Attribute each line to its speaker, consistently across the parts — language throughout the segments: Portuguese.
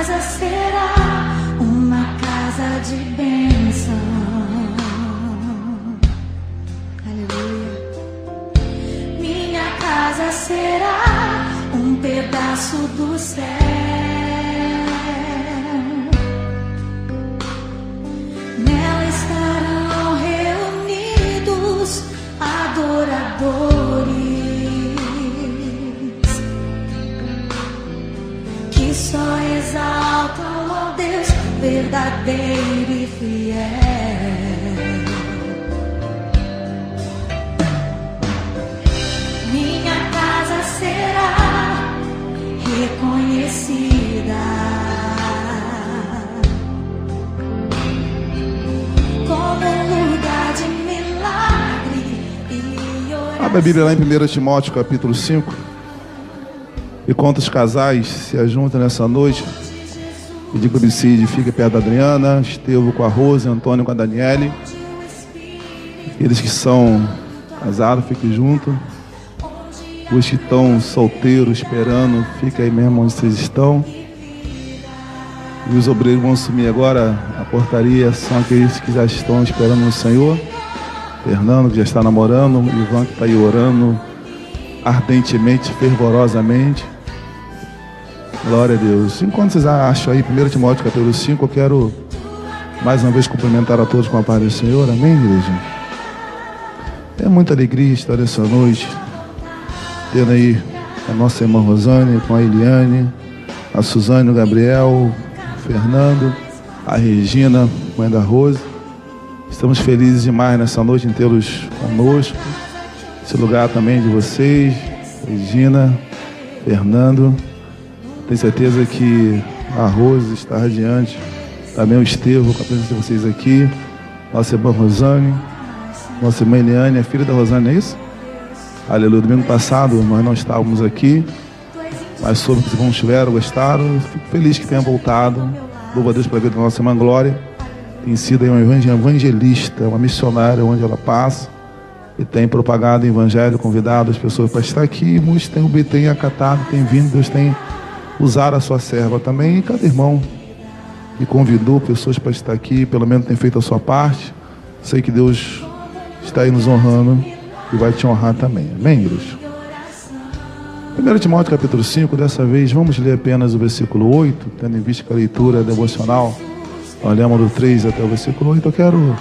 Speaker 1: casa será uma casa de bênção. Aleluia. Minha casa será um pedaço do céu. Nela estarão reunidos adoradores que só exaltam ao Deus verdadeiro e fiel. Minha casa será reconhecida como um lugar de milagre e oração.
Speaker 2: Abre a Bíblia lá em 1 Timóteo capítulo 5. E quantos casais se ajuntam nessa noite, pedir que o Bicide fique perto da Adriana, Estevão com a Rose, Antônio com a Daniele. Eles que são casados, fiquem juntos. Os que estão solteiros, esperando, fiquem aí mesmo onde vocês estão. E os obreiros vão assumir agora a portaria, são aqueles que já estão esperando no Senhor. Fernando, que já está namorando, Ivan, que está aí orando ardentemente, fervorosamente. Glória a Deus. Enquanto vocês acham aí 1 Timóteo capítulo 5, eu quero mais uma vez cumprimentar a todos com a paz do Senhor. Amém, igreja? É muita alegria estar essa noite tendo aí a nossa irmã Rosane com a Eliane, a Suzane, o Gabriel, o Fernando, a Regina, mãe da Rose. Estamos felizes demais nessa noite em tê-los conosco. Esse lugar também de vocês, Regina, Fernando. Tenho certeza que a Rose está radiante. Também o Estevão, com a presença de vocês aqui. Nossa irmã Rosane, nossa irmã Eliane, a filha da Rosane, não é isso? Aleluia. Domingo passado nós não estávamos aqui, mas soube que os irmãos estiveram, gostaram. Fico feliz que tenha voltado. Louvo a Deus pela vida da nossa irmã Glória. Tem sido aí uma evangelista, uma missionária onde ela passa. E tem propagado o evangelho, convidado as pessoas para estar aqui. Muitos têm acatado, têm vindo. Deus tem usado a sua serva também. E cada irmão que convidou pessoas para estar aqui, pelo menos tem feito a sua parte. Sei que Deus está aí nos honrando e vai te honrar também. Amém, igreja? 1 Timóteo capítulo 5, dessa vez vamos ler apenas o versículo 8, tendo em vista que a leitura devocional, olhamos do 3 até o versículo 8. Eu quero,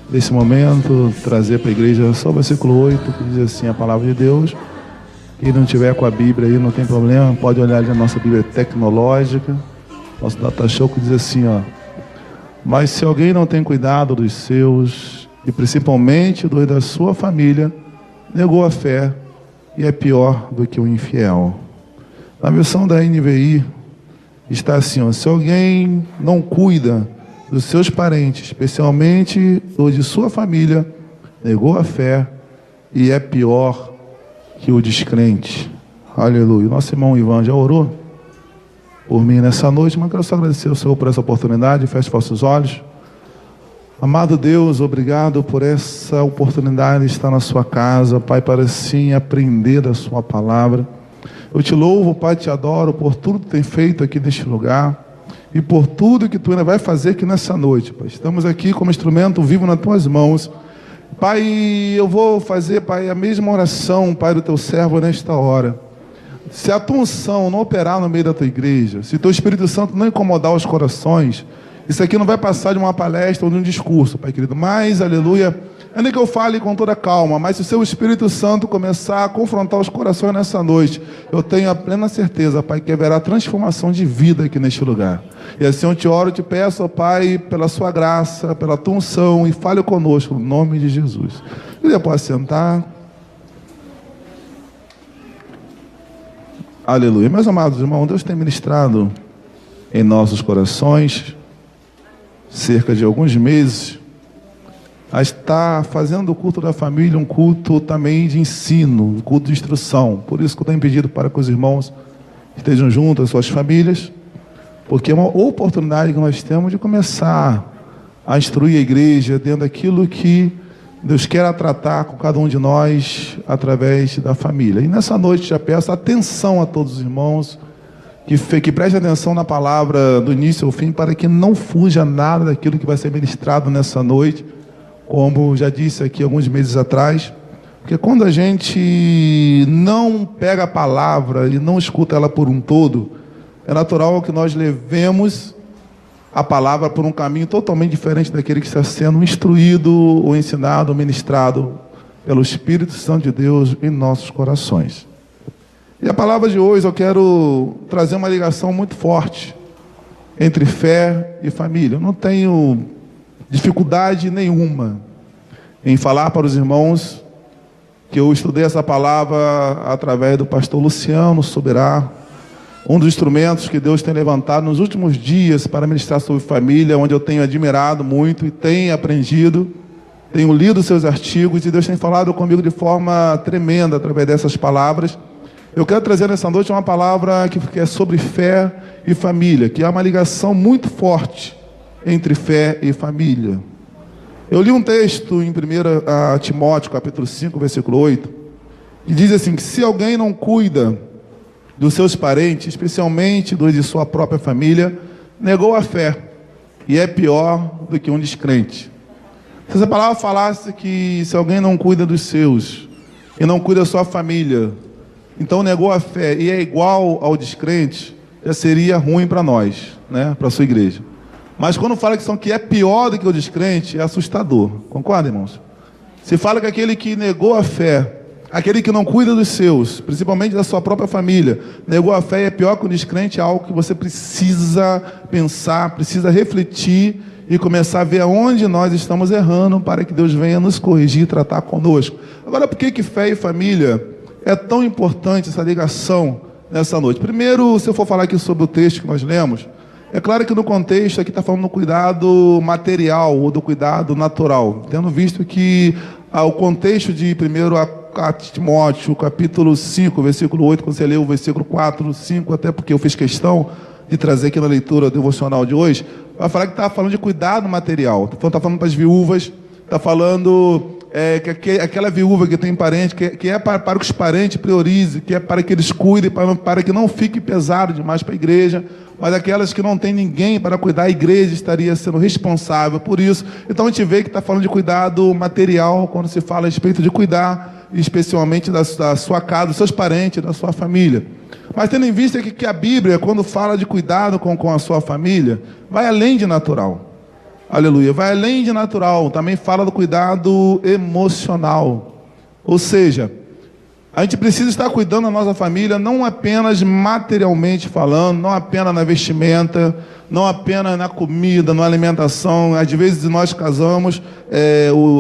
Speaker 2: nesse momento, trazer para a igreja só o versículo 8, que diz assim a palavra de Deus. Quem não tiver com a Bíblia aí, não tem problema, pode olhar ali a nossa Bíblia tecnológica, nosso data show, que diz assim, ó: mas se alguém não tem cuidado dos seus, e principalmente dos da sua família, negou a fé e é pior do que o infiel. Na versão da NVI está assim, ó: se alguém não cuida dos seus parentes, especialmente os de sua família, negou a fé e é pior que o descrente. Aleluia. Nosso irmão Ivan já orou por mim nessa noite, mas quero só agradecer ao Senhor por essa oportunidade. Feche vossos olhos. Amado Deus, obrigado por essa oportunidade de estar na sua casa, Pai, para assim aprender da sua palavra. Eu te louvo, Pai, te adoro por tudo que tem feito aqui neste lugar e por tudo que tu ainda vai fazer aqui nessa noite, Pai. Estamos aqui como instrumento vivo nas tuas mãos. Pai, eu vou fazer, Pai, a mesma oração, Pai, do teu servo nesta hora. Se a tua unção não operar no meio da tua igreja, se o teu Espírito Santo não incomodar os corações, isso aqui não vai passar de uma palestra ou de um discurso, Pai querido. Mas, aleluia, ainda que eu fale com toda calma, mas se o seu Espírito Santo começar a confrontar os corações nessa noite, eu tenho a plena certeza, Pai, que haverá transformação de vida aqui neste lugar. E assim eu te oro, te peço, ó Pai, pela sua graça, pela tua unção, e fale conosco, no nome de Jesus. Ele pode sentar. Aleluia. Meus amados irmãos, Deus tem ministrado em nossos corações, cerca de alguns meses, a estar fazendo o culto da família um culto também de ensino, um culto de instrução. Por isso que eu tenho pedido para que os irmãos estejam juntos às suas famílias, porque é uma oportunidade que nós temos de começar a instruir a igreja dentro daquilo que Deus quer tratar com cada um de nós através da família. E nessa noite já peço atenção a todos os irmãos que preste atenção na palavra do início ao fim, para que não fuja nada daquilo que vai ser ministrado nessa noite, como já disse aqui alguns meses atrás. Porque quando a gente não pega a palavra e não escuta ela por um todo, é natural que nós levemos a palavra por um caminho totalmente diferente daquele que está sendo instruído, ou ensinado, ou ministrado pelo Espírito Santo de Deus em nossos corações. E a palavra de hoje eu quero trazer uma ligação muito forte entre fé e família. Eu não tenho dificuldade nenhuma em falar para os irmãos que eu estudei essa palavra através do pastor Luciano Soberá, um dos instrumentos que Deus tem levantado nos últimos dias para ministrar sobre família, onde eu tenho admirado muito e tenho aprendido, tenho lido seus artigos e Deus tem falado comigo de forma tremenda através dessas palavras. Eu quero trazer nessa noite uma palavra que é sobre fé e família, que há uma ligação muito forte entre fé e família. Eu li um texto em 1 Timóteo, capítulo 5, versículo 8, que diz assim, que se alguém não cuida dos seus parentes, especialmente dos de sua própria família, negou a fé, e é pior do que um descrente. Se essa palavra falasse que se alguém não cuida dos seus, e não cuida da sua família, então negou a fé, e é igual ao descrente, já seria ruim para nós, né, para a sua igreja. Mas quando fala que é pior do que o descrente, é assustador. Concorda, irmãos? Se fala que aquele que negou a fé, aquele que não cuida dos seus, principalmente da sua própria família, negou a fé e é pior que o descrente, é algo que você precisa pensar, precisa refletir e começar a ver aonde nós estamos errando para que Deus venha nos corrigir e tratar conosco. Agora, por que fé e família é tão importante, essa ligação nessa noite? Primeiro, se eu for falar aqui sobre o texto que nós lemos, é claro que no contexto aqui está falando do cuidado material ou do cuidado natural, tendo visto que o contexto de 1 Timóteo, capítulo 5, versículo 8, quando você leu o versículo 4, 5, até porque eu fiz questão de trazer aqui na leitura devocional de hoje, vai falar que está falando de cuidado material, está falando para as viúvas, está falando que aquela viúva que tem parente, que é para que os parentes priorizem, que é para que eles cuidem, para que não fique pesado demais para a igreja, mas aquelas que não tem ninguém para cuidar, a igreja estaria sendo responsável por isso. Então a gente vê que está falando de cuidado material, quando se fala a respeito de cuidar, especialmente da sua casa, dos seus parentes, da sua família. Mas tendo em vista que a Bíblia, quando fala de cuidado com a sua família, vai além de natural. Aleluia, vai além de natural, também fala do cuidado emocional. Ou seja, a gente precisa estar cuidando da nossa família, não apenas materialmente falando, não apenas na vestimenta, não apenas na comida, na alimentação. Às vezes nós casamos,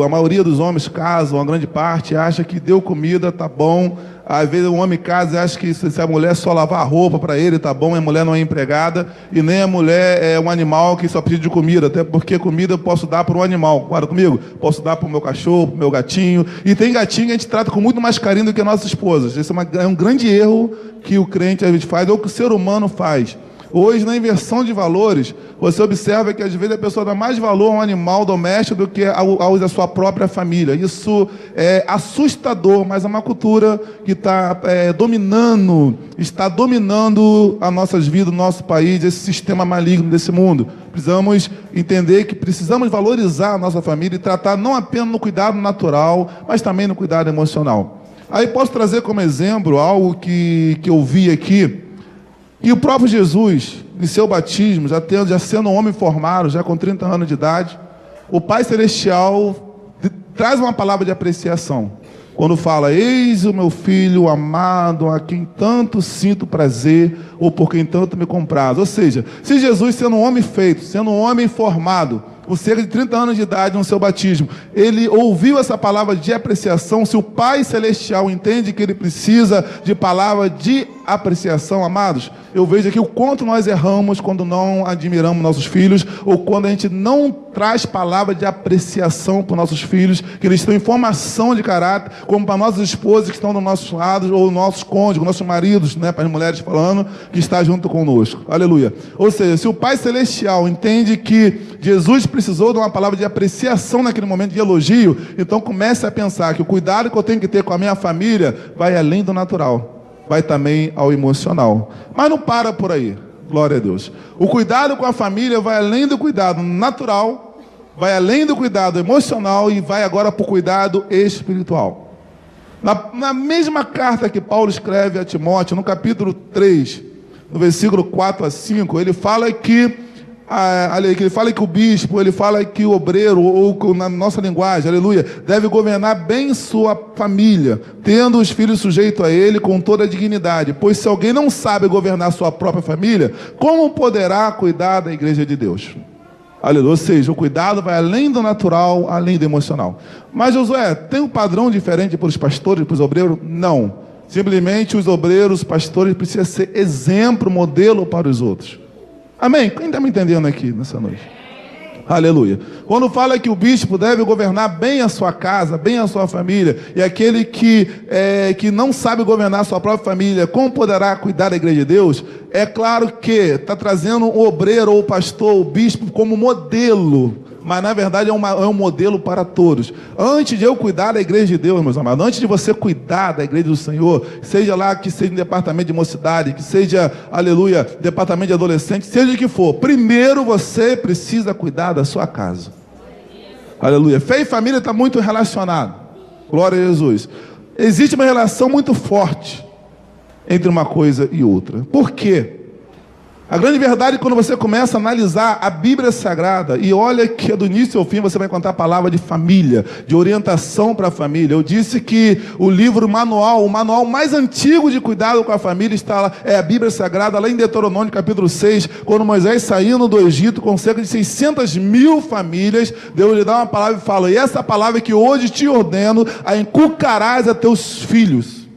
Speaker 2: a maioria dos homens casam, a grande parte acha que deu comida, tá bom. Às vezes o homem casa e acha que se a mulher só lavar a roupa para ele, tá bom, a mulher não é empregada, e nem a mulher é um animal que só precisa de comida, até porque comida eu posso dar para um animal, concorda comigo? Posso dar para o meu cachorro, para o meu gatinho, e tem gatinho que a gente trata com muito mais carinho do que nossas esposas. Esse é um grande erro que o crente às vezes faz, ou que o ser humano faz. Hoje, na inversão de valores, você observa que às vezes a pessoa dá mais valor a um animal doméstico do que ao da sua própria família. Isso é assustador, mas é uma cultura que está dominando as nossas vidas, o nosso país, esse sistema maligno desse mundo. Precisamos entender que precisamos valorizar a nossa família e tratar não apenas no cuidado natural, mas também no cuidado emocional. Aí posso trazer como exemplo algo que eu vi aqui, e o próprio Jesus, em seu batismo, já sendo um homem formado, já com 30 anos de idade, o Pai Celestial traz uma palavra de apreciação. Quando fala, eis o meu filho amado, a quem tanto sinto prazer, ou por quem tanto me compraz. Ou seja, se Jesus, sendo um homem feito, sendo um homem formado, com cerca de 30 anos de idade no seu batismo, ele ouviu essa palavra de apreciação, se o Pai Celestial entende que ele precisa de palavra de apreciação, amados, eu vejo aqui o quanto nós erramos quando não admiramos nossos filhos, ou quando a gente não traz palavra de apreciação para os nossos filhos, que eles têm informação de caráter, como para nossas esposas que estão do nosso lado, ou nossos cônjuges, nossos maridos, né, para as mulheres falando, que está junto conosco. Aleluia. Ou seja, se o Pai Celestial entende que Jesus precisou de uma palavra de apreciação naquele momento de elogio, então comece a pensar que o cuidado que eu tenho que ter com a minha família vai além do natural. vai também ao emocional. Mas não para por aí, glória a Deus. O cuidado com a família vai além do cuidado natural, vai além do cuidado emocional e vai agora para o cuidado espiritual. Na mesma carta que Paulo escreve a Timóteo, no capítulo 3, no versículo 4 a 5, ele fala que o bispo, ele fala que o obreiro, ou na nossa linguagem, aleluia, deve governar bem sua família, tendo os filhos sujeitos a ele com toda a dignidade. Pois se alguém não sabe governar sua própria família, como poderá cuidar da igreja de Deus? Aleluia. Ou seja, o cuidado vai além do natural, além do emocional. Mas Josué, tem um padrão diferente para os pastores e para os obreiros? Não. Simplesmente os obreiros, os pastores precisam ser exemplo, modelo para os outros. Amém? Quem está me entendendo aqui nessa noite? Aleluia. Quando fala que o bispo deve governar bem a sua casa, bem a sua família, e aquele que não sabe governar a sua própria família, como poderá cuidar da igreja de Deus? É claro que está trazendo o obreiro, ou o pastor, o bispo como modelo, mas na verdade é um modelo para todos. Antes de eu cuidar da igreja de Deus, meus amados, antes de você cuidar da igreja do Senhor, seja lá que seja um departamento de mocidade, que seja, aleluia, departamento de adolescente, seja o que for, primeiro você precisa cuidar da sua casa. Aleluia. Fé e família está muito relacionado. Glória a Jesus. Existe uma relação muito forte entre uma coisa e outra. Por quê? A grande verdade é quando você começa a analisar a Bíblia Sagrada, e olha que do início ao fim você vai encontrar a palavra de família, de orientação para a família. Eu disse que o manual mais antigo de cuidado com a família está lá, é a Bíblia Sagrada, lá em Deuteronômio capítulo 6, quando Moisés saindo do Egito com cerca de 600 mil famílias, Deus lhe dá uma palavra e fala: e essa palavra que hoje te ordeno, a inculcarás a teus filhos.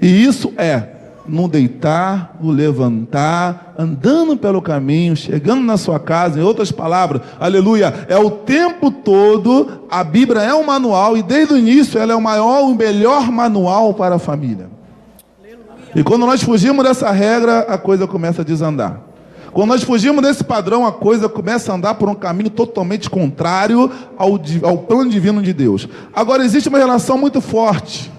Speaker 2: E isso é no deitar, no levantar, andando pelo caminho, chegando na sua casa. Em outras palavras, aleluia, é o tempo todo. A Bíblia é um manual, e desde o início ela é o maior, o melhor manual para a família. E quando nós fugimos dessa regra, a coisa começa a desandar. Quando nós fugimos desse padrão, a coisa começa a andar por um caminho totalmente contrário ao plano divino de Deus. Agora, existe uma relação muito forte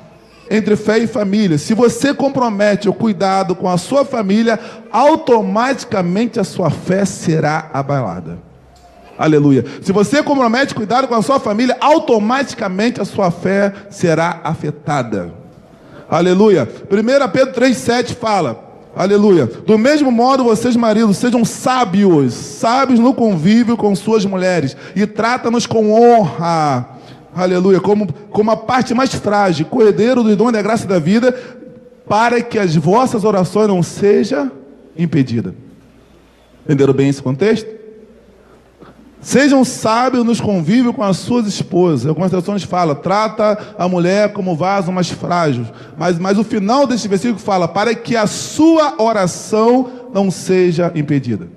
Speaker 2: entre fé e família. Se você compromete o cuidado com a sua família, automaticamente a sua fé será abalada. Aleluia. Se você compromete cuidado com a sua família, automaticamente a sua fé será afetada. Aleluia. 1 Pedro 3,7 fala, aleluia, do mesmo modo vocês maridos sejam sábios no convívio com suas mulheres, e trata-nos com honra, aleluia, como a parte mais frágil, co-herdeiro do dom da graça da vida, para que as vossas orações não sejam impedidas. Entenderam bem esse contexto? Sejam sábios nos convívios com as suas esposas. Algumas traduções falam, trata a mulher como vaso mais frágil. Mas o final desse versículo fala, para que a sua oração não seja impedida.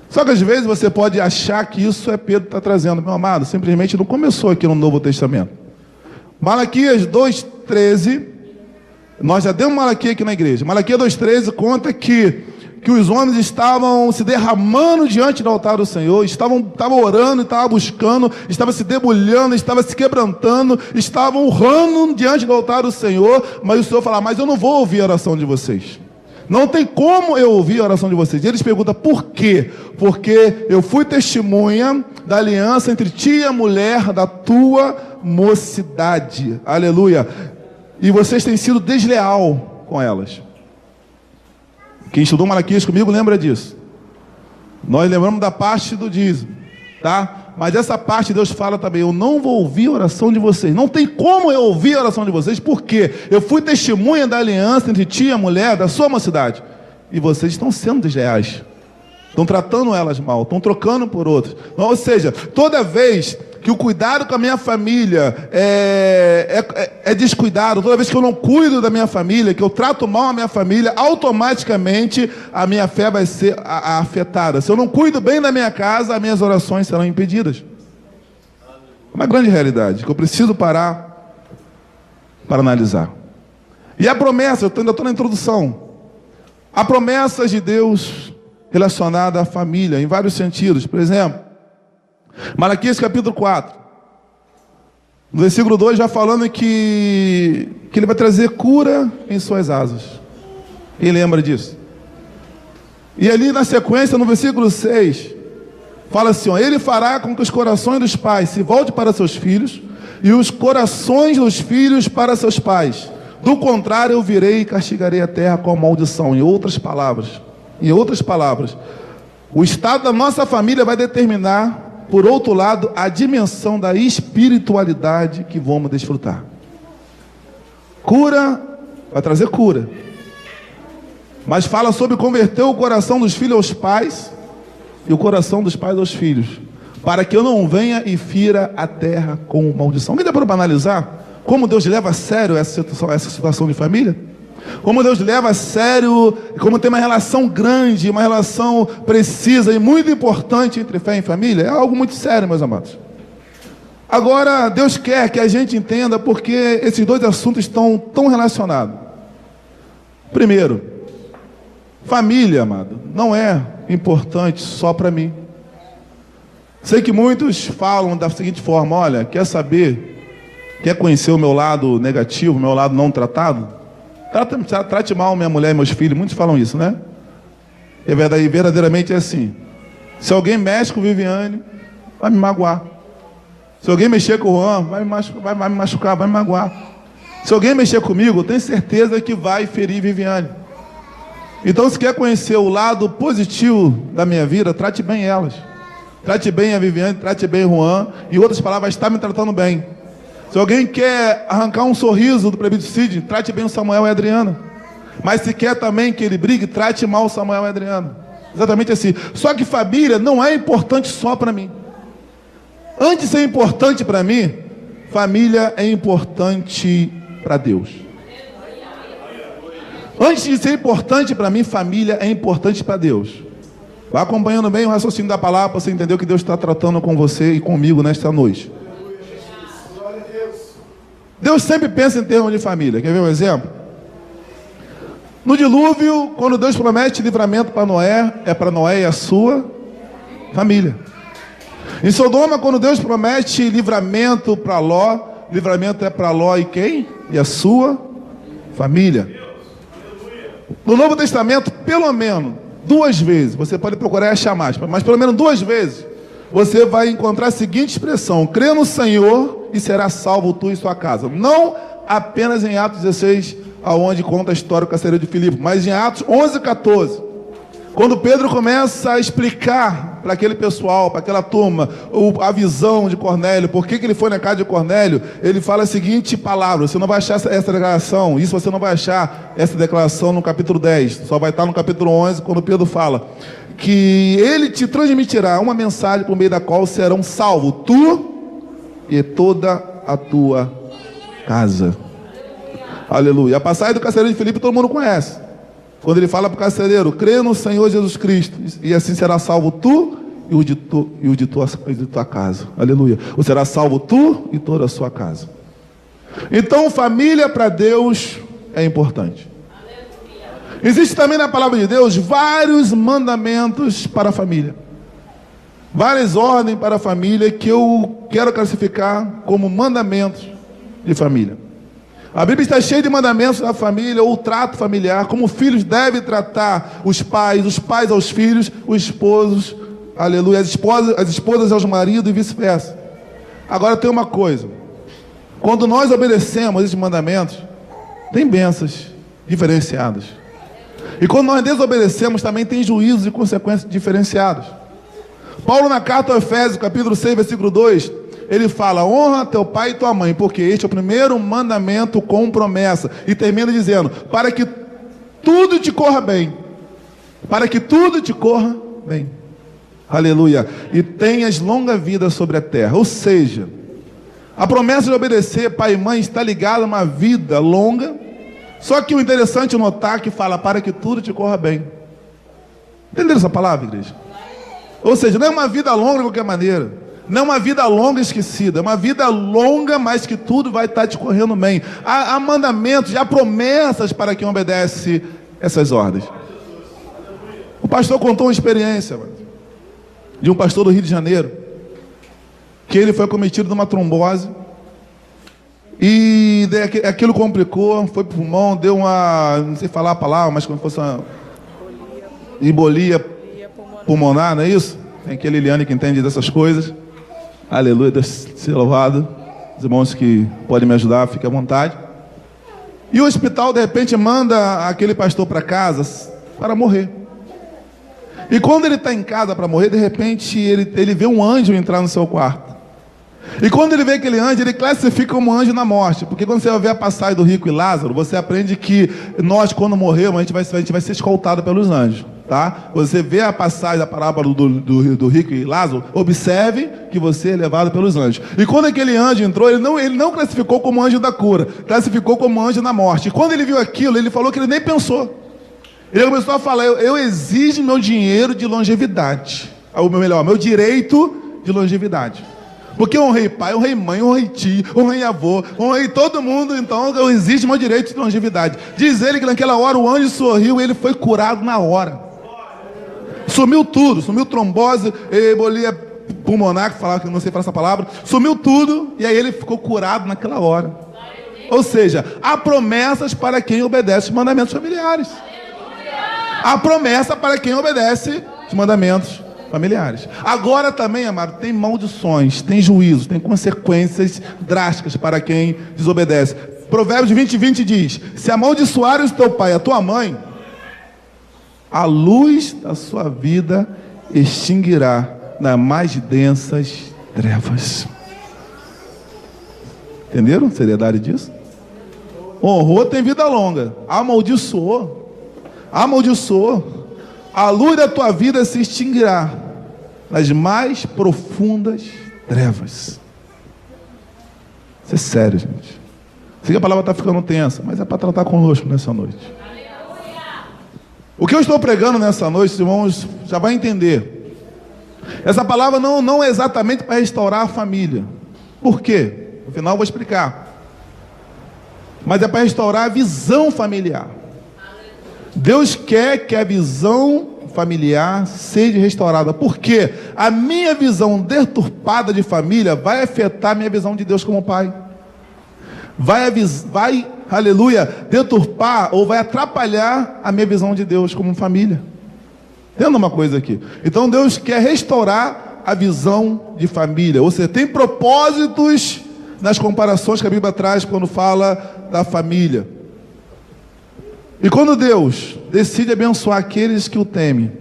Speaker 2: Só que às vezes você pode achar que isso é Pedro que está trazendo. Meu amado, simplesmente não começou aqui no Novo Testamento. Malaquias 2,13, nós já demos Malaquias aqui na igreja. Malaquias 2,13 conta que os homens estavam se derramando diante do altar do Senhor, estavam orando, estavam buscando, estavam se debulhando, estavam se quebrantando, estavam urrando diante do altar do Senhor, mas o Senhor fala, mas eu não vou ouvir a oração de vocês. Não tem como eu ouvir a oração de vocês. E eles perguntam, por quê? Porque eu fui testemunha da aliança entre ti e a mulher da tua mocidade. Aleluia. E vocês têm sido desleal com elas. Quem estudou Malaquias comigo lembra disso. Nós lembramos da parte do dízimo, tá? Mas essa parte Deus fala também, eu não vou ouvir a oração de vocês. Não tem como eu ouvir a oração de vocês, porque eu fui testemunha da aliança entre ti e a mulher da sua mocidade. E vocês estão sendo desleais. Estão tratando elas mal, estão trocando por outras. Ou seja, toda vez que o cuidado com a minha família é descuidado, toda vez que eu não cuido da minha família, que eu trato mal a minha família, automaticamente a minha fé vai ser afetada. Se eu não cuido bem da minha casa, as minhas orações serão impedidas. Uma grande realidade que eu preciso parar para analisar. E a promessa, eu ainda estou na introdução. Há promessas de Deus relacionada à família, em vários sentidos. Por exemplo, Malaquias capítulo 4, No versículo 2, já falando que ele vai trazer cura em suas asas. Quem lembra disso? E ali na sequência, no versículo 6, fala assim, ó, ele fará com que os corações dos pais se voltem para seus filhos, e os corações dos filhos para seus pais. Do contrário, eu virei e castigarei a terra com maldição. Em outras palavras, o estado da nossa família vai determinar, por outro lado, a dimensão da espiritualidade que vamos desfrutar. Cura, vai trazer cura. Mas fala sobre converter o coração dos filhos aos pais e o coração dos pais aos filhos, para que eu não venha e fira a terra com maldição. Alguém dá para analisar como Deus leva a sério essa situação de família? Como Deus leva a sério, como tem uma relação grande, uma relação precisa e muito importante entre fé e família. É algo muito sério, meus amados. Agora, Deus quer que a gente entenda porque esses dois assuntos estão tão relacionados. Primeiro, família, amado, não é importante só para mim. Sei que muitos falam da seguinte forma, olha, quer conhecer o meu lado negativo, o meu lado não tratado? Trate mal minha mulher e meus filhos. Muitos falam isso, né? E verdadeiramente é assim. Se alguém mexe com Viviane, vai me magoar. Se alguém mexer com o Juan, vai me machucar, vai me magoar. Se alguém mexer comigo, eu tenho certeza que vai ferir Viviane. Então, se quer conhecer o lado positivo da minha vida, trate bem elas. Trate bem a Viviane, trate bem o Juan. Em outras palavras, está me tratando bem. Se alguém quer arrancar um sorriso do presbítero Cid, trate bem o Samuel e a Adriana. Mas se quer também que ele brigue, trate mal o Samuel e a Adriana. Exatamente assim. Só que família não é importante só para mim. Antes de ser importante para mim, família é importante para Deus. Antes de ser importante para mim, família é importante para Deus. Vá acompanhando bem o raciocínio da palavra para você entender o que Deus está tratando com você e comigo nesta noite. Deus sempre pensa em termos de família. Quer ver um exemplo? No dilúvio, quando Deus promete livramento para Noé, é para Noé e a sua família. Em Sodoma, quando Deus promete livramento para Ló, livramento é para Ló e quem? E a sua família. No Novo Testamento, pelo menos 2 vezes, você pode procurar e achar mais, mas pelo menos 2 vezes, você vai encontrar a seguinte expressão: crê no Senhor e será salvo tu e sua casa. Não apenas em Atos 16, aonde conta a história do carcereiro de Filipe, mas em Atos 11, 14. Quando Pedro começa a explicar para aquele pessoal, para aquela turma, a visão de Cornélio, por que ele foi na casa de Cornélio, ele fala a seguinte palavra: você não vai achar essa declaração, isso você não vai achar essa declaração no capítulo 10, só vai estar no capítulo 11, quando Pedro fala que ele te transmitirá uma mensagem por meio da qual serão salvos tu e toda a tua casa. Aleluia. A passagem do carcereiro de Filipe todo mundo conhece. Quando ele fala para o carcereiro: crê no Senhor Jesus Cristo, e assim será salvo tu e o de tua casa. Aleluia. Ou será salvo tu e toda a sua casa. Então, família para Deus é importante. Existe também na palavra de Deus vários mandamentos para a família. Várias ordens para a família que eu quero classificar como mandamentos de família. A Bíblia está cheia de mandamentos da família, ou trato familiar, como filhos devem tratar os pais aos filhos, os esposos, aleluia, as esposas aos maridos e vice-versa. Agora tem uma coisa: quando nós obedecemos esses mandamentos, tem bênçãos diferenciadas. E quando nós desobedecemos, também tem juízos e consequências diferenciadas. Paulo, na carta aos Efésios, capítulo 6, versículo 2, ele fala: honra teu pai e tua mãe, porque este é o primeiro mandamento com promessa. E termina dizendo: para que tudo te corra bem. Para que tudo te corra bem. Aleluia. E tenhas longa vida sobre a terra. Ou seja, a promessa de obedecer pai e mãe está ligada a uma vida longa. Só que o interessante é notar que fala: para que tudo te corra bem. Entenderam essa palavra, igreja? Ou seja, não é uma vida longa de qualquer maneira. Não é uma vida longa esquecida. É uma vida longa, mas que tudo vai estar te correndo bem. Há mandamentos, há promessas para quem obedece essas ordens. O pastor contou uma experiência de um pastor do Rio de Janeiro, que ele foi acometido de uma trombose. E aquilo complicou, foi pro pulmão, deu uma, não sei falar a palavra, mas como se fosse uma embolia pulmonar, não é isso? Tem aqui a Liliane que entende dessas coisas. Aleluia, Deus seja louvado. Os irmãos que podem me ajudar, fiquem à vontade. E o hospital, de repente, manda aquele pastor para casa para morrer. E quando ele está em casa para morrer, de repente, ele vê um anjo entrar no seu quarto. E quando ele vê aquele anjo, ele classifica como anjo na morte. Porque quando você vai ver a passagem do rico e Lázaro, você aprende que nós, quando morremos, a gente vai ser escoltado pelos anjos. Tá? Você vê a passagem da parábola do rico e Lázaro, observe que você é levado pelos anjos. E quando aquele anjo entrou, ele não classificou como anjo da cura, classificou como anjo da morte. E quando ele viu aquilo, ele falou que ele nem pensou. Ele começou a falar: eu exijo meu dinheiro de longevidade, ou melhor, meu direito de longevidade. Porque eu honrei pai, honrei mãe, honrei tio, honrei avô, honrei todo mundo, então eu exijo meu direito de longevidade. Diz ele que naquela hora o anjo sorriu e ele foi curado na hora. Sumiu tudo, sumiu trombose, embolia pulmonar, que falava que não sei falar essa palavra, sumiu tudo, e aí ele ficou curado naquela hora. Ou seja, há promessas para quem obedece os mandamentos familiares. Há promessa para quem obedece os mandamentos familiares. Agora também, amado, tem maldições, tem juízos, tem consequências drásticas para quem desobedece. Provérbios 20:20 diz: se amaldiçoares o teu pai e a tua mãe, a luz da sua vida extinguirá nas mais densas trevas. Entenderam a seriedade disso? Honrou, tem vida longa. Amaldiçoou, a luz da tua vida se extinguirá nas mais profundas trevas. Isso é sério, gente. Sei que a palavra está ficando tensa, mas é para tratar conosco nessa noite. O que eu estou pregando nessa noite, irmãos, já vai entender. Essa palavra não é exatamente para restaurar a família. Por quê? No final eu vou explicar. Mas é para restaurar a visão familiar. Deus quer que a visão familiar seja restaurada. Por quê? A minha visão deturpada de família vai afetar a minha visão de Deus como pai. Vai, aleluia, deturpar ou vai atrapalhar a minha visão de Deus como família. Entenda uma coisa aqui. Então Deus quer restaurar a visão de família. Ou seja, tem propósitos nas comparações que a Bíblia traz quando fala da família. E quando Deus decide abençoar aqueles que o temem,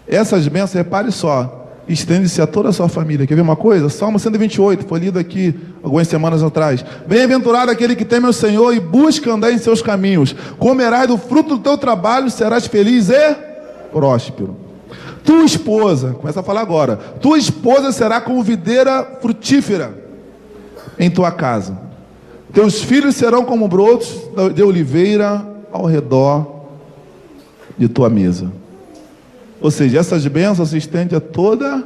Speaker 2: essas bênçãos, repare só, estende-se a toda a sua família. Quer ver uma coisa? Salmo 128, foi lido aqui algumas semanas atrás. Bem-aventurado aquele que teme ao Senhor e busca andar em seus caminhos. Comerás do fruto do teu trabalho, serás feliz e próspero. Tua esposa, começa a falar agora, tua esposa será como videira frutífera em tua casa. Teus filhos serão como brotos de oliveira ao redor de tua mesa. Ou seja, essas bênçãos se estendem a toda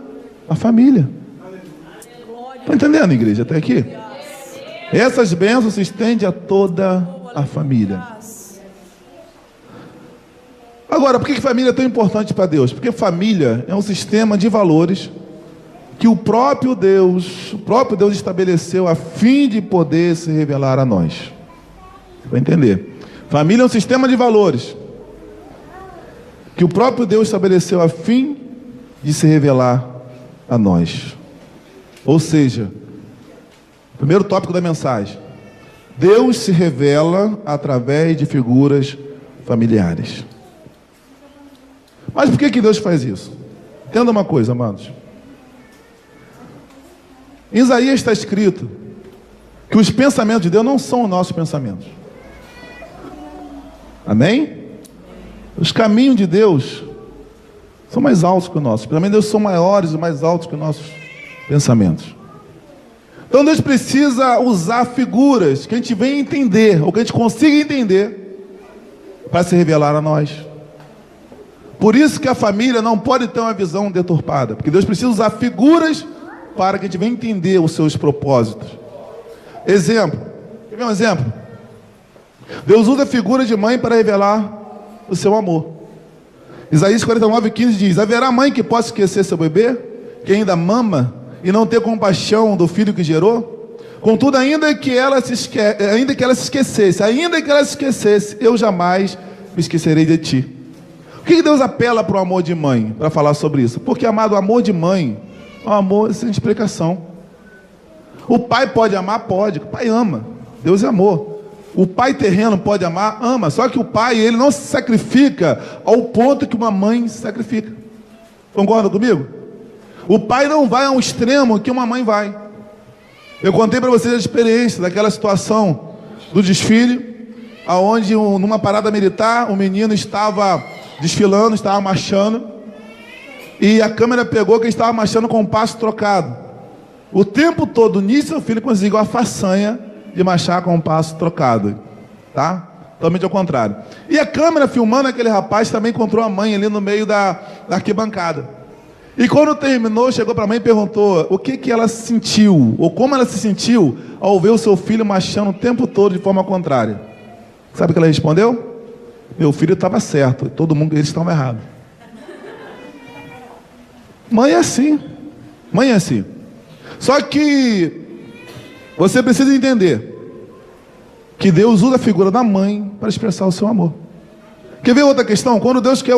Speaker 2: a família. Está entendendo, igreja, até aqui? Essas bênçãos se estendem a toda a família. Agora, por que família é tão importante para Deus? Porque família é um sistema de valores que o próprio Deus estabeleceu a fim de poder se revelar a nós. Vai entender? Família é um sistema de valores que o próprio Deus estabeleceu a fim de se revelar a nós. Ou seja, primeiro tópico da mensagem: Deus se revela através de figuras familiares. Mas por que Deus faz isso? Entenda uma coisa, amados. Em Isaías está escrito que os pensamentos de Deus não são os nossos pensamentos. Amém? Os caminhos de Deus são mais altos que os nossos. Pelo menos Deus são maiores e mais altos que os nossos pensamentos. Então Deus precisa usar figuras que a gente venha entender, ou que a gente consiga entender, para se revelar a nós. Por isso que a família não pode ter uma visão deturpada, porque Deus precisa usar figuras para que a gente venha entender os seus propósitos. Exemplo, quer ver um exemplo? Deus usa a figura de mãe para revelar o seu amor. Isaías 49:15 diz: haverá mãe que possa esquecer seu bebê, que ainda mama, e não ter compaixão do filho que gerou? Contudo, ainda que ela se esquecesse, eu jamais me esquecerei de ti. Por que Deus apela para o amor de mãe, para falar sobre isso? Porque, amado, o amor de mãe é um amor sem explicação. O pai pode amar? Pode. O pai ama. Deus é amor. O pai terreno pode amar? Ama. Só que o pai, ele não se sacrifica ao ponto que uma mãe se sacrifica. Concorda comigo? O pai não vai a um extremo que uma mãe vai. Eu contei para vocês a experiência daquela situação do desfile, aonde numa parada militar, o menino estava desfilando, estava marchando, e a câmera pegou que ele estava marchando com o passo trocado. O tempo todo nisso, o filho conseguiu a façanha de marchar com o passo trocado, tá? Totalmente ao contrário. E a câmera filmando aquele rapaz também encontrou a mãe ali no meio da arquibancada. E quando terminou, chegou para a mãe e perguntou o que ela sentiu, ou como ela se sentiu ao ver o seu filho marchando o tempo todo de forma contrária. Sabe o que ela respondeu? Meu filho estava certo, todo mundo, eles estavam errados. Mãe é assim. Mãe é assim. Só que você precisa entender que Deus usa a figura da mãe para expressar o seu amor. Quer ver outra questão? Quando Deus quer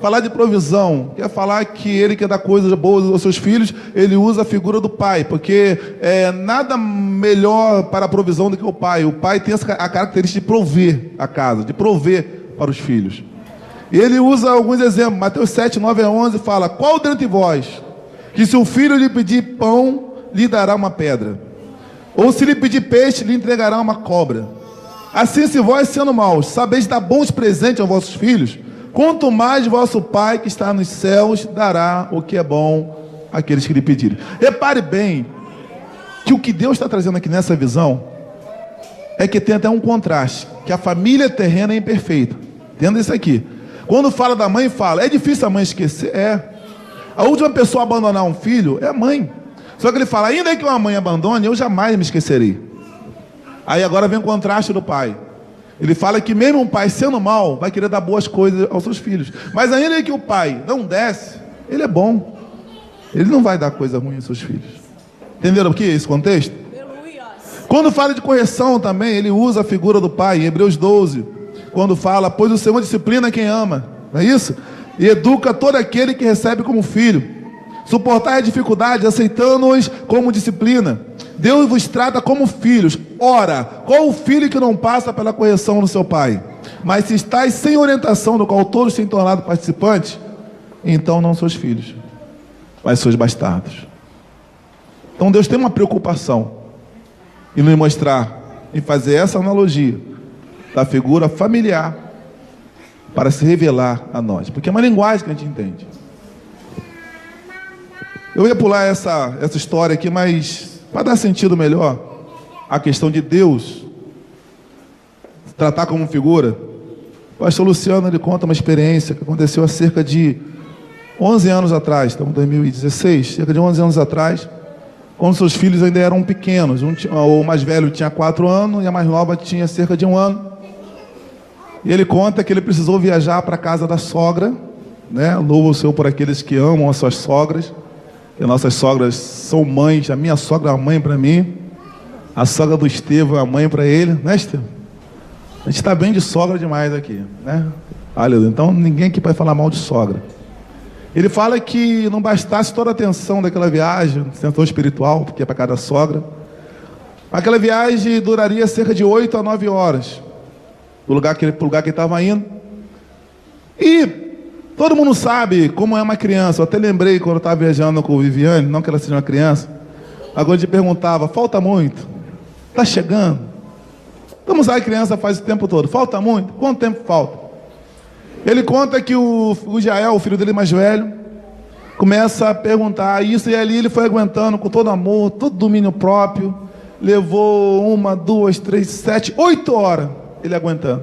Speaker 2: falar de provisão, quer falar que Ele quer dar coisas boas aos seus filhos, Ele usa a figura do pai, porque nada melhor para a provisão do que o pai. O pai tem a característica de prover a casa, de prover para os filhos. E Ele usa alguns exemplos. Mateus 7, 9 a 11 fala: qual dentre vós, que se o filho lhe pedir pão, lhe dará uma pedra? Ou se lhe pedir peixe, lhe entregará uma cobra? Assim, se vós, sendo maus, sabeis dar bons presentes aos vossos filhos, quanto mais vosso Pai que está nos céus dará o que é bom àqueles que lhe pedirem. Repare bem que o que Deus está trazendo aqui nessa visão é que tem até um contraste, que a família terrena é imperfeita. Entenda isso aqui. Quando fala da mãe, fala, é difícil a mãe esquecer? É. A última pessoa a abandonar um filho é a mãe. Só que ele fala, ainda que uma mãe abandone, eu jamais me esquecerei. Aí agora vem o contraste do pai. Ele fala que mesmo um pai sendo mau, vai querer dar boas coisas aos seus filhos. Mas ainda que o pai não desse, ele é bom. Ele não vai dar coisa ruim aos seus filhos. Entenderam aqui esse contexto? Quando fala de correção também, ele usa a figura do pai. Em Hebreus 12, quando fala, pois o Senhor disciplina quem ama. Não é isso? E educa todo aquele que recebe como filho. Suportar as dificuldades, aceitando-os como disciplina. Deus vos trata como filhos. Ora, qual o filho que não passa pela correção do seu pai? Mas se estáis sem orientação, do qual todos têm tornado participantes, então não sois filhos, mas sois bastardos. Então Deus tem uma preocupação em nos mostrar, em fazer essa analogia da figura familiar para se revelar a nós, porque é uma linguagem que a gente entende. Eu ia pular essa história aqui, mas para dar sentido melhor a questão de Deus tratar como figura, o pastor Luciano, ele conta uma experiência que aconteceu há cerca de 11 anos atrás, estamos em 2016, cerca de 11 anos atrás, quando seus filhos ainda eram pequenos. O mais velho tinha 4 anos e a mais nova tinha cerca de 1 ano. E ele conta que ele precisou viajar para a casa da sogra, né? Louvo o Senhor por aqueles que amam as suas sogras. E nossas sogras são mães. A minha sogra é a mãe para mim, a sogra do Estevão é a mãe para ele, né, Estevão? A gente está bem de sogra demais aqui, né? Aleluia. Então ninguém aqui pode falar mal de sogra. Ele fala que não bastasse toda a atenção daquela viagem, atenção espiritual, porque é para cada sogra. Aquela viagem duraria cerca de 8 a 9 horas, do lugar que ele estava indo. E todo mundo sabe como é uma criança. Eu até lembrei quando eu estava viajando com o Viviane, não que ela seja uma criança. Agora a gente perguntava, falta muito? Está chegando? Vamos lá, a criança faz o tempo todo. Falta muito? Quanto tempo falta? Ele conta que o Jael, o filho dele mais velho, começa a perguntar isso, e ali ele foi aguentando com todo amor, todo domínio próprio. Levou 1, 2, 3, 7, 8 horas ele aguentando.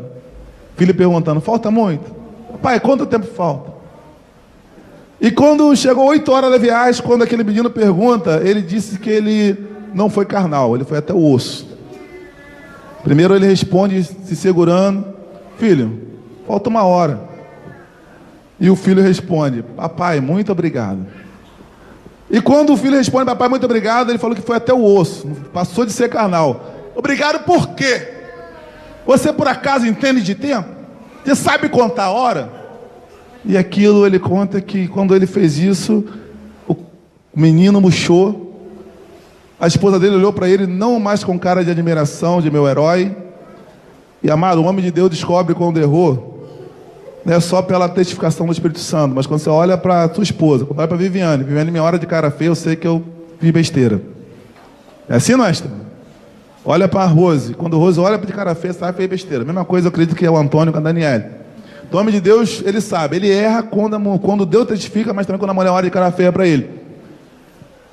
Speaker 2: Filho perguntando, falta muito? Pai, quanto tempo falta? E quando chegou 8 horas da viagem, quando aquele menino pergunta, ele disse que ele não foi carnal, ele foi até o osso. Primeiro ele responde se segurando, filho, falta 1 hora. E o filho responde, papai, muito obrigado. E quando o filho responde, papai, muito obrigado, ele falou que foi até o osso, passou de ser carnal. Obrigado por quê? Você por acaso entende de tempo? Você sabe contar a hora? E aquilo ele conta que quando ele fez isso, o menino murchou. A esposa dele olhou para ele não mais com cara de admiração, de meu herói. E amado, o homem de Deus descobre quando errou, não é só pela testificação do Espírito Santo, mas quando você olha para a sua esposa, quando olha para a Viviane me olha de cara feia, eu sei que eu fiz besteira. É assim, não é, Esther? Olha para a Rose, quando a Rose olha de cara feia, sabe que fez besteira. A mesma coisa eu acredito que é o Antônio com a Daniele. Então, o homem de Deus, ele sabe, ele erra quando Deus testifica, mas também quando a mulher olha de cara feia para ele.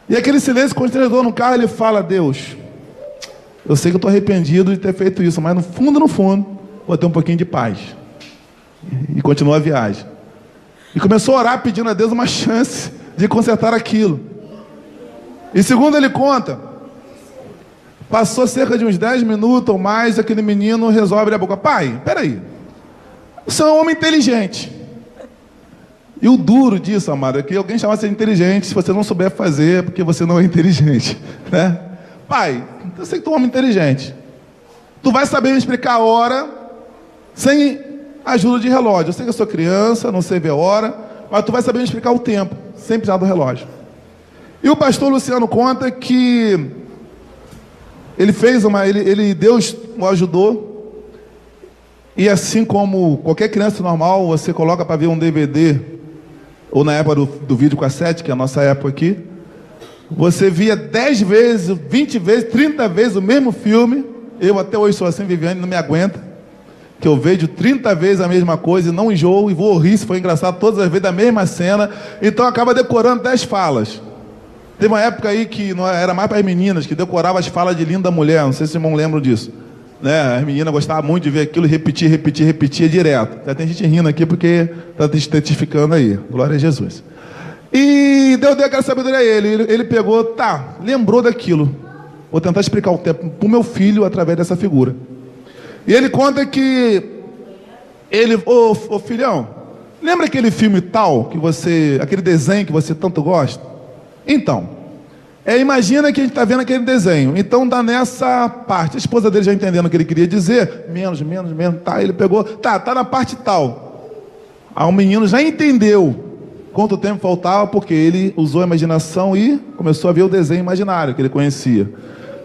Speaker 2: E aquele silêncio constrangedor no carro, ele fala, Deus, eu sei que eu estou arrependido de ter feito isso, mas no fundo, vou ter um pouquinho de paz. E continuou a viagem. E começou a orar pedindo a Deus uma chance de consertar aquilo. E segundo ele conta, passou cerca de uns 10 minutos ou mais, aquele menino resolve abrir a boca. Pai, peraí, você é um homem inteligente. E o duro disso, amado, é que alguém chama você de inteligente, se você não souber fazer, é porque você não é inteligente, né? Pai, eu sei que tu é um homem inteligente. Tu vai saber me explicar a hora sem ajuda de relógio. Eu sei que eu sou criança, não sei ver a hora, mas tu vai saber me explicar o tempo, sem precisar do relógio. E o pastor Luciano conta que Deus o ajudou. E assim como qualquer criança normal, você coloca para ver um DVD, ou na época do videocassete, que é a nossa época aqui, você via 10 vezes, 20 vezes, 30 vezes o mesmo filme. Eu até hoje sou assim, Viviane não me aguenta, que eu vejo 30 vezes a mesma coisa e não enjoo, e vou rir se for engraçado todas as vezes da mesma cena, então acaba decorando 10 falas. Teve uma época aí que não era mais para as meninas, que decorava as falas de Linda Mulher, não sei se vocês irmãos lembram disso. Né? As meninas gostavam muito de ver aquilo e repetia direto. Já tem gente rindo aqui porque está testificando aí. Glória a Jesus. E Deus deu aquela sabedoria a ele. Ele pegou, lembrou daquilo. Vou tentar explicar o tempo para o meu filho através dessa figura. E ele conta que ô filhão, lembra aquele filme tal, aquele desenho que você tanto gosta? Então, imagina que a gente está vendo aquele desenho. Então dá nessa parte. A esposa dele já entendendo o que ele queria dizer. Menos, ele pegou, tá na parte tal. Aí o menino já entendeu quanto tempo faltava, porque ele usou a imaginação e começou a ver o desenho imaginário que ele conhecia.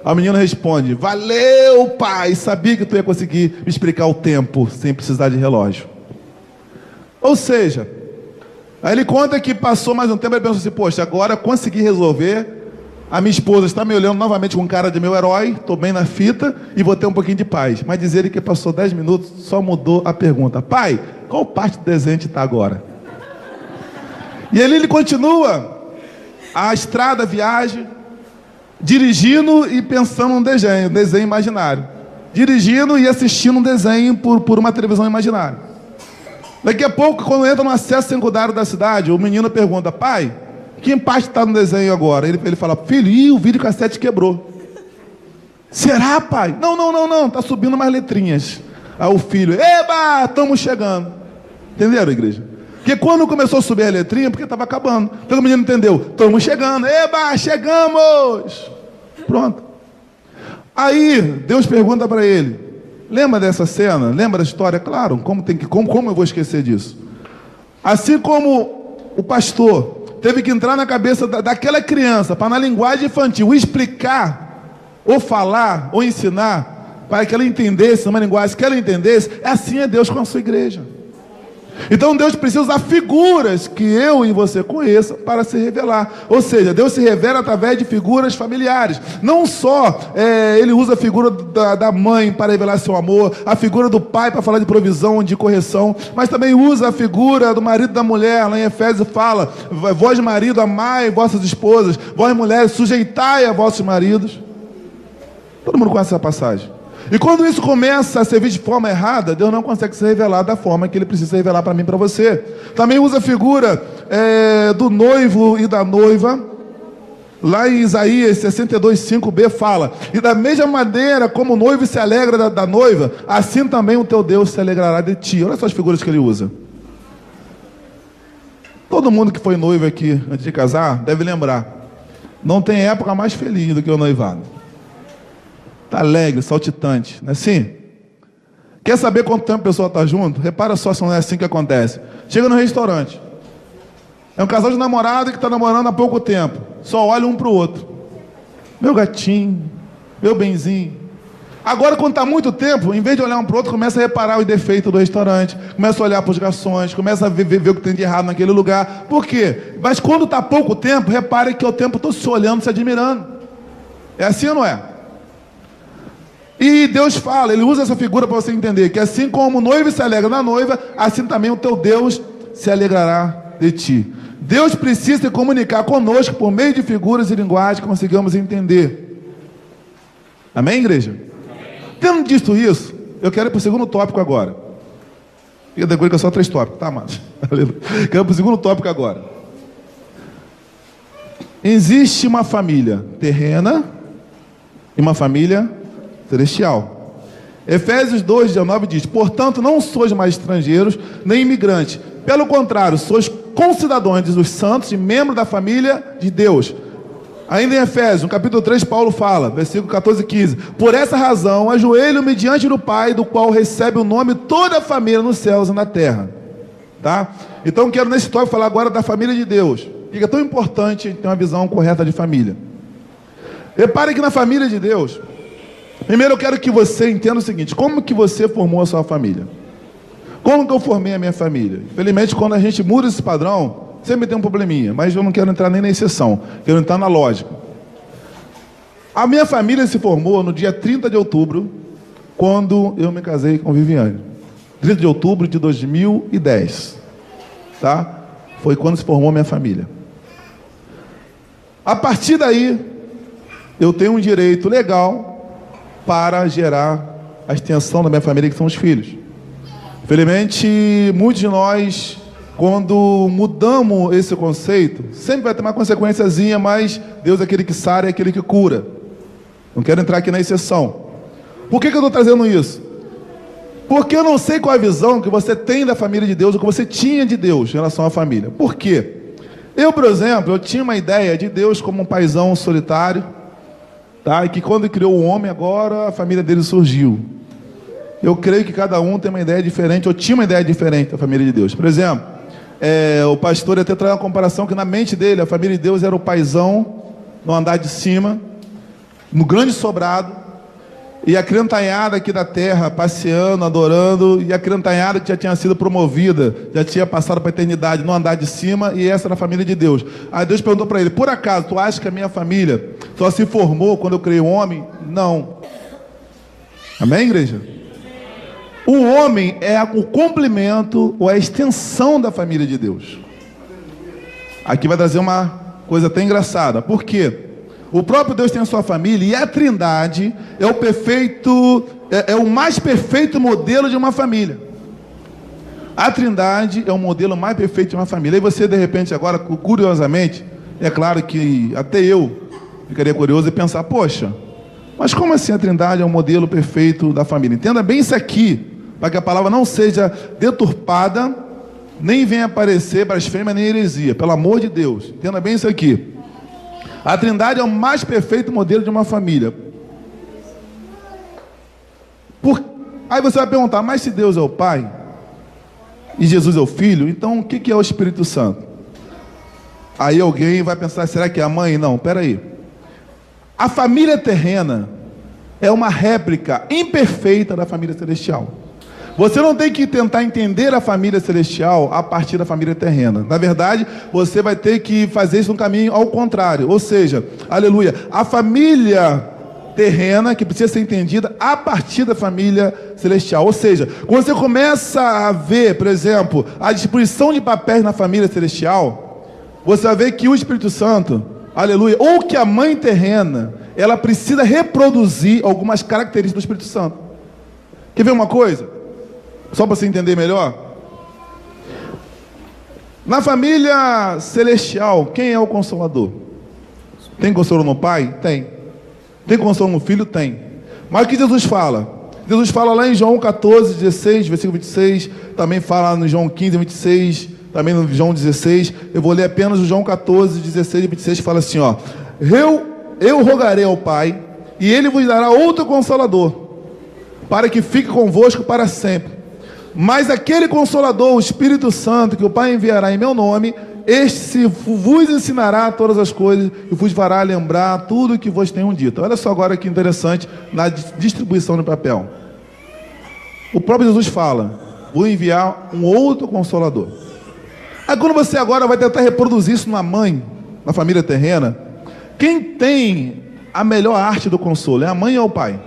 Speaker 2: Aí o menino responde, valeu pai, sabia que tu ia conseguir me explicar o tempo sem precisar de relógio. Ou seja, aí ele conta que passou mais um tempo, ele pensou assim, poxa, agora consegui resolver. A minha esposa está me olhando novamente com cara de meu herói, estou bem na fita e vou ter um pouquinho de paz. Mas dizer ele que passou 10 minutos, só mudou a pergunta. Pai, qual parte do desenho está agora? E ele continua a estrada, a viagem, dirigindo e pensando num desenho imaginário. Dirigindo e assistindo um desenho por uma televisão imaginária. Daqui a pouco, quando entra no acesso secundário da cidade, o menino pergunta, pai, que parte está no desenho agora? Ele fala, filho, o videocassete quebrou. Será, pai? Não, está subindo mais letrinhas. Aí o filho, eba, estamos chegando. Entenderam, igreja? Porque quando começou a subir a letrinha, porque estava acabando. Então o menino entendeu, estamos chegando, eba, chegamos. Pronto. Aí Deus pergunta para ele, lembra dessa cena? Lembra da história? Claro, como eu vou esquecer disso? Assim como o pastor teve que entrar na cabeça daquela criança, para na linguagem infantil explicar, ou falar, ou ensinar, para que ela entendesse, numa linguagem que ela entendesse, assim é Deus com a sua igreja. Então Deus precisa usar figuras que eu e você conheçam para se revelar. Ou seja, Deus se revela através de figuras familiares. Não só Ele usa a figura da mãe para revelar seu amor, a figura do pai para falar de provisão, de correção, mas também usa a figura do marido e da mulher. Lá em Efésios fala, vós marido, amai vossas esposas, vós mulheres, sujeitai a vossos maridos. Todo mundo conhece essa passagem. E quando isso começa a ser visto de forma errada, Deus não consegue se revelar da forma que Ele precisa se revelar para mim e para você. Também usa a figura do noivo e da noiva. Lá em Isaías 62:5b fala, e da mesma maneira como o noivo se alegra da noiva, assim também o teu Deus se alegrará de ti. Olha só as figuras que ele usa. Todo mundo que foi noivo aqui antes de casar deve lembrar. Não tem época mais feliz do que o noivado. Está alegre, saltitante, não é assim? Quer saber quanto tempo a pessoa está junto? Repara só se não é assim que acontece. Chega no restaurante. É um casal de namorado que está namorando há pouco tempo. Só olha um para o outro. Meu gatinho, meu benzinho. Agora, quando está muito tempo, em vez de olhar um para o outro, começa a reparar os defeitos do restaurante, começa a olhar para os garçons, começa a ver o que tem de errado naquele lugar. Por quê? Mas quando está pouco tempo, repare que é o tempo todo se olhando, se admirando. É assim ou não é? E Deus fala, Ele usa essa figura para você entender que assim como o noivo se alegra na noiva, assim também o teu Deus se alegrará de ti. Deus precisa se comunicar conosco por meio de figuras e linguagem que consigamos entender. Amém, igreja? Amém. Tendo dito isso, eu quero ir para o segundo tópico agora. Fica tranquilo que é só 3 tópicos, tá, amados? Quero ir para o segundo tópico agora. Existe uma família terrena e uma família celestial. Efésios 2:19 diz: portanto, não sois mais estrangeiros, nem imigrantes. Pelo contrário, sois concidadãos dos santos e membros da família de Deus. Ainda em Efésios, no capítulo 3, Paulo fala, versículo 14 e 15: por essa razão, ajoelho-me diante do Pai, do qual recebe o nome toda a família nos céus e na terra. Tá? Então, quero nesse tópico falar agora da família de Deus. Porque é tão importante ter uma visão correta de família. Repare que na família de Deus, primeiro eu quero que você entenda o seguinte: como que você formou a sua família? Como que eu formei a minha família? Infelizmente, quando a gente muda esse padrão, sempre tem um probleminha, mas eu não quero entrar nem na exceção, quero entrar na lógica. A minha família se formou no dia 30 de outubro, quando eu me casei com Viviane. 30 de outubro de 2010. Tá? Foi quando se formou a minha família. A partir daí, eu tenho um direito legal para gerar a extensão da minha família, que são os filhos. Infelizmente, muitos de nós, quando mudamos esse conceito, sempre vai ter uma consequenciazinha, mas Deus é aquele que sara, é aquele que cura. Não quero entrar aqui na exceção. Por que eu estou trazendo isso? Porque eu não sei qual é a visão que você tem da família de Deus, ou que você tinha de Deus em relação à família. Por quê? Eu, por exemplo, eu tinha uma ideia de Deus como um paizão solitário, tá? E que quando criou o homem, agora a família dele surgiu. Eu creio que cada um tem uma ideia diferente, ou tinha uma ideia diferente da família de Deus. Por exemplo, o pastor até traz uma comparação que na mente dele, a família de Deus era o paizão no andar de cima, no grande sobrado, e a criançada aqui da terra passeando, adorando, e a criançada que já tinha sido promovida, já tinha passado para a eternidade no andar de cima, e essa era a família de Deus. Aí Deus perguntou para ele: por acaso tu acha que a minha família só se formou quando eu criei o homem? Não. Amém, igreja? O homem é o complemento ou a extensão da família de Deus. Aqui vai trazer uma coisa até engraçada. Por quê? O próprio Deus tem a sua família, e a Trindade é o perfeito, é o mais perfeito modelo de uma família. A Trindade é o modelo mais perfeito de uma família. E você, de repente, agora, curiosamente, é claro que até eu ficaria curioso e pensar: poxa, mas como assim a Trindade é o modelo perfeito da família? Entenda bem isso aqui, para que a palavra não seja deturpada, nem venha aparecer blasfêmia nem heresia. Pelo amor de Deus, entenda bem isso aqui. A Trindade é o mais perfeito modelo de uma família. Aí você vai perguntar: mas se Deus é o Pai e Jesus é o Filho, então o que é o Espírito Santo? Aí alguém vai pensar: será que é a mãe? Não, peraí. A família terrena é uma réplica imperfeita da família celestial. Você não tem que tentar entender a família celestial a partir da família terrena. Na verdade, você vai ter que fazer isso no caminho ao contrário. Ou seja, aleluia, a família terrena que precisa ser entendida a partir da família celestial. Ou seja, quando você começa a ver, por exemplo, a distribuição de papéis na família celestial, você vai ver que o Espírito Santo, aleluia, ou que a mãe terrena, ela precisa reproduzir algumas características do Espírito Santo. Quer ver uma coisa? Só para você entender melhor. Na família celestial, quem é o Consolador? Tem consolo no Pai? Tem. Tem consolo no Filho? Tem. Mas o que Jesus fala? Jesus fala lá em João 14, 16, versículo 26. Também fala no João 15, 26. Também no João 16. Eu vou ler apenas o João 14, 16 e 26, que fala assim, ó: eu rogarei ao Pai, e Ele vos dará outro Consolador, para que fique convosco para sempre. Mas aquele Consolador, o Espírito Santo, que o Pai enviará em meu nome, este vos ensinará todas as coisas e vos fará lembrar tudo o que vos tenho dito. Olha só agora que interessante na distribuição do papel. O próprio Jesus fala: vou enviar um outro Consolador. Aí quando você agora vai tentar reproduzir isso numa mãe, na família terrena, quem tem a melhor arte do consolo, é a mãe ou o pai?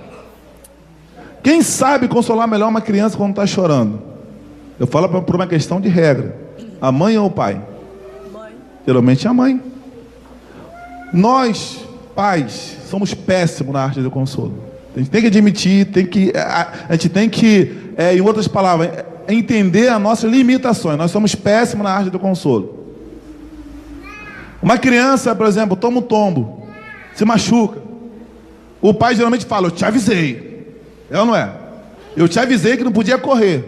Speaker 2: Quem sabe consolar melhor uma criança quando está chorando? Eu falo por uma questão de regra: a mãe ou o pai? Mãe. Geralmente é a mãe. Nós, pais, somos péssimos na arte do consolo. A gente tem que admitir, a gente tem que, em outras palavras, entender as nossas limitações. Nós somos péssimos na arte do consolo. Uma criança, por exemplo, toma um tombo, se machuca. O pai geralmente fala: eu te avisei. É ou não é? Eu te avisei que não podia correr.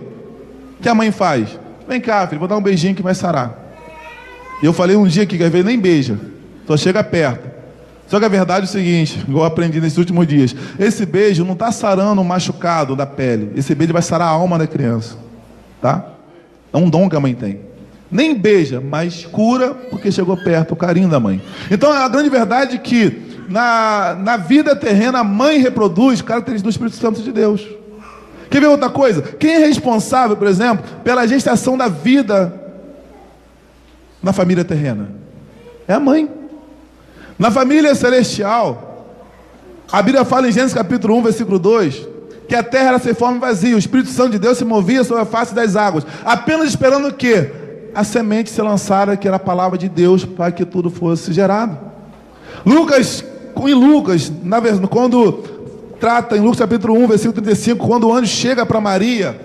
Speaker 2: O que a mãe faz? Vem cá, filho, vou dar um beijinho que vai sarar. E eu falei um dia que às vezes nem beija, só chega perto. Só que a verdade é o seguinte, igual eu aprendi nesses últimos dias: esse beijo não está sarando o machucado da pele, esse beijo vai sarar a alma da criança, tá? É um dom que a mãe tem. Nem beija, mas cura porque chegou perto, o carinho da mãe. Então a grande verdade é que na vida terrena a mãe reproduz características do Espírito Santo de Deus. Quer ver outra coisa? Quem é responsável, por exemplo, pela gestação da vida na família terrena? É a mãe. Na família celestial, a Bíblia fala em Gênesis capítulo 1, versículo 2, que a terra era sem forma e vazia, o Espírito Santo de Deus se movia sobre a face das águas, apenas esperando o quê? A semente ser lançada, que era a palavra de Deus, para que tudo fosse gerado. Em Lucas, quando trata em Lucas capítulo 1, versículo 35, quando o anjo chega para Maria,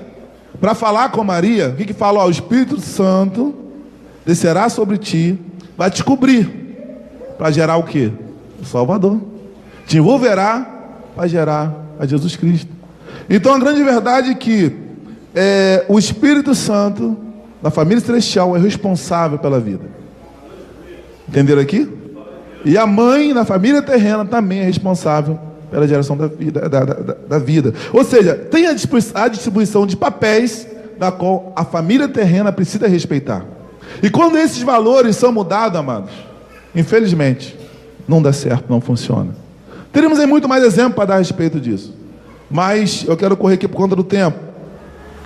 Speaker 2: para falar com Maria, o que fala? O Espírito Santo descerá sobre ti, vai te cobrir, para gerar o quê? O Salvador. Te envolverá para gerar a Jesus Cristo. Então a grande verdade é que o Espírito Santo da família celestial é responsável pela vida. Entenderam aqui? E a mãe na família terrena também é responsável pela geração da vida. Ou seja, tem a distribuição de papéis da qual a família terrena precisa respeitar. E quando esses valores são mudados, amados, infelizmente, não dá certo, não funciona. Teremos aí muito mais exemplo para dar a respeito disso. Mas eu quero correr aqui por conta do tempo.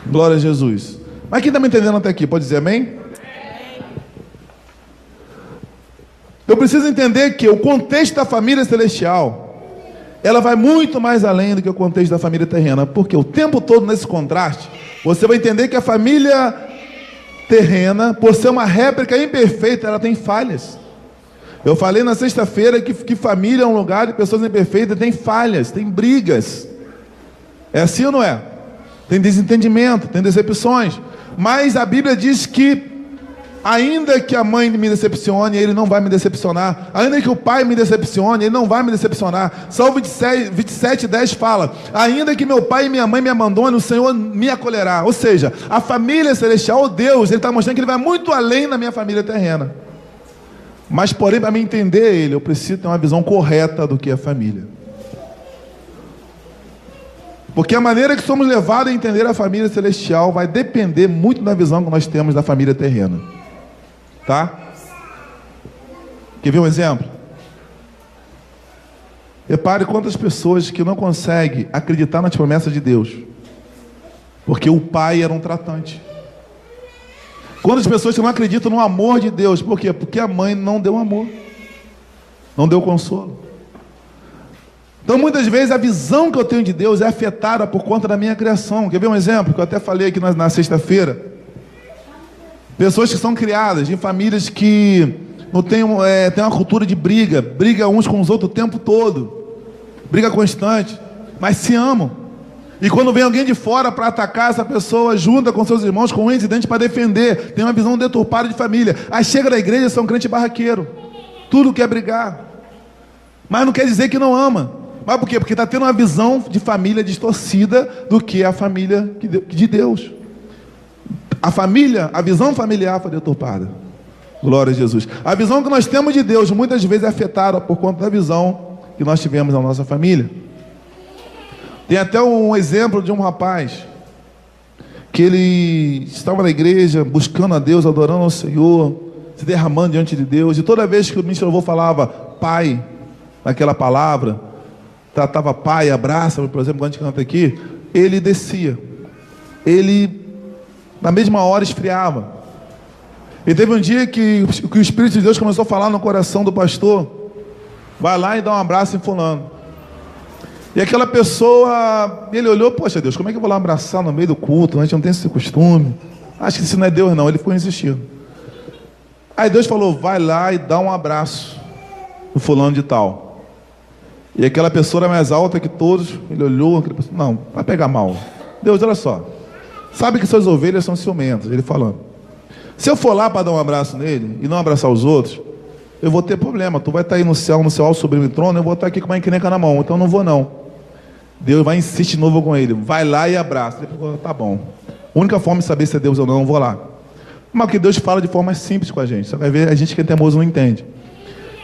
Speaker 2: Glória a Jesus. Mas quem está me entendendo até aqui, pode dizer amém? Eu preciso entender que o contexto da família celestial, ela vai muito mais além do que o contexto da família terrena. Porque o tempo todo nesse contraste, você vai entender que a família terrena, por ser uma réplica imperfeita, ela tem falhas. Eu falei na sexta-feira que família é um lugar de pessoas imperfeitas, tem falhas, tem brigas. É assim ou não é? Tem desentendimento, tem decepções. Mas a Bíblia diz que ainda que a mãe me decepcione, ele não vai me decepcionar. Ainda que o pai me decepcione, ele não vai me decepcionar. Salmo 27:10 fala: ainda que meu pai e minha mãe me abandonem, o Senhor me acolherá. Ou seja, a família celestial, o Deus, ele está mostrando que ele vai muito além da minha família terrena. Mas porém, para me entender ele, eu preciso ter uma visão correta do que é família. Porque a maneira que somos levados a entender a família celestial vai depender muito da visão que nós temos da família terrena. Tá? Quer ver um exemplo? Repare quantas pessoas que não conseguem acreditar nas promessas de Deus, porque o pai era um tratante. Quantas pessoas que não acreditam no amor de Deus, por quê? Porque a mãe não deu amor, não deu consolo. Então muitas vezes a visão que eu tenho de Deus é afetada por conta da minha criação. Quer ver um exemplo que eu até falei aqui na sexta-feira? Pessoas que são criadas em famílias que não têm uma cultura de briga uns com os outros o tempo todo, briga constante, mas se amam. E quando vem alguém de fora para atacar essa pessoa, junta com seus irmãos com unhas e dentes para defender, tem uma visão deturpada de família. Aí chega na igreja, são crente barraqueiro, tudo quer brigar, mas não quer dizer que não ama. Mas por quê? Porque está tendo uma visão de família distorcida do que é a família de Deus. A visão familiar foi deturpada. Glória a Jesus. A visão que nós temos de Deus muitas vezes é afetada por conta da visão que nós tivemos na nossa família. Tem até um exemplo de um rapaz que ele estava na igreja buscando a Deus, adorando ao Senhor, se derramando diante de Deus, e toda vez que o ministro louvor falava Pai, naquela palavra, tratava Pai, abraça, por exemplo, quando a gente canta aqui, ele descia, ele na mesma hora esfriava. E teve um dia que o Espírito de Deus começou a falar no coração do pastor: vai lá e dá um abraço em fulano. E aquela pessoa, ele olhou: poxa Deus, como é que eu vou lá abraçar no meio do culto? A gente não tem esse costume. Acho que isso não é Deus não. Ele ficou insistindo. Aí Deus falou: vai lá e dá um abraço no fulano de tal. E aquela pessoa era mais alta que todos. Ele olhou, aquela pessoa: não, vai pegar mal. Deus, olha só, sabe que suas ovelhas são ciumentas. Ele falando: se eu for lá para dar um abraço nele e não abraçar os outros, eu vou ter problema. Tu vai estar aí no céu alto sublime trono, eu vou estar aqui com uma encrenca na mão, então eu não vou não. Deus vai insistir de novo com ele: vai lá e abraça. Ele falou: tá bom. A única forma de saber se é Deus ou não, eu vou lá. Mas que Deus fala de forma simples com a gente. Só vai ver, a gente que é teimoso não entende.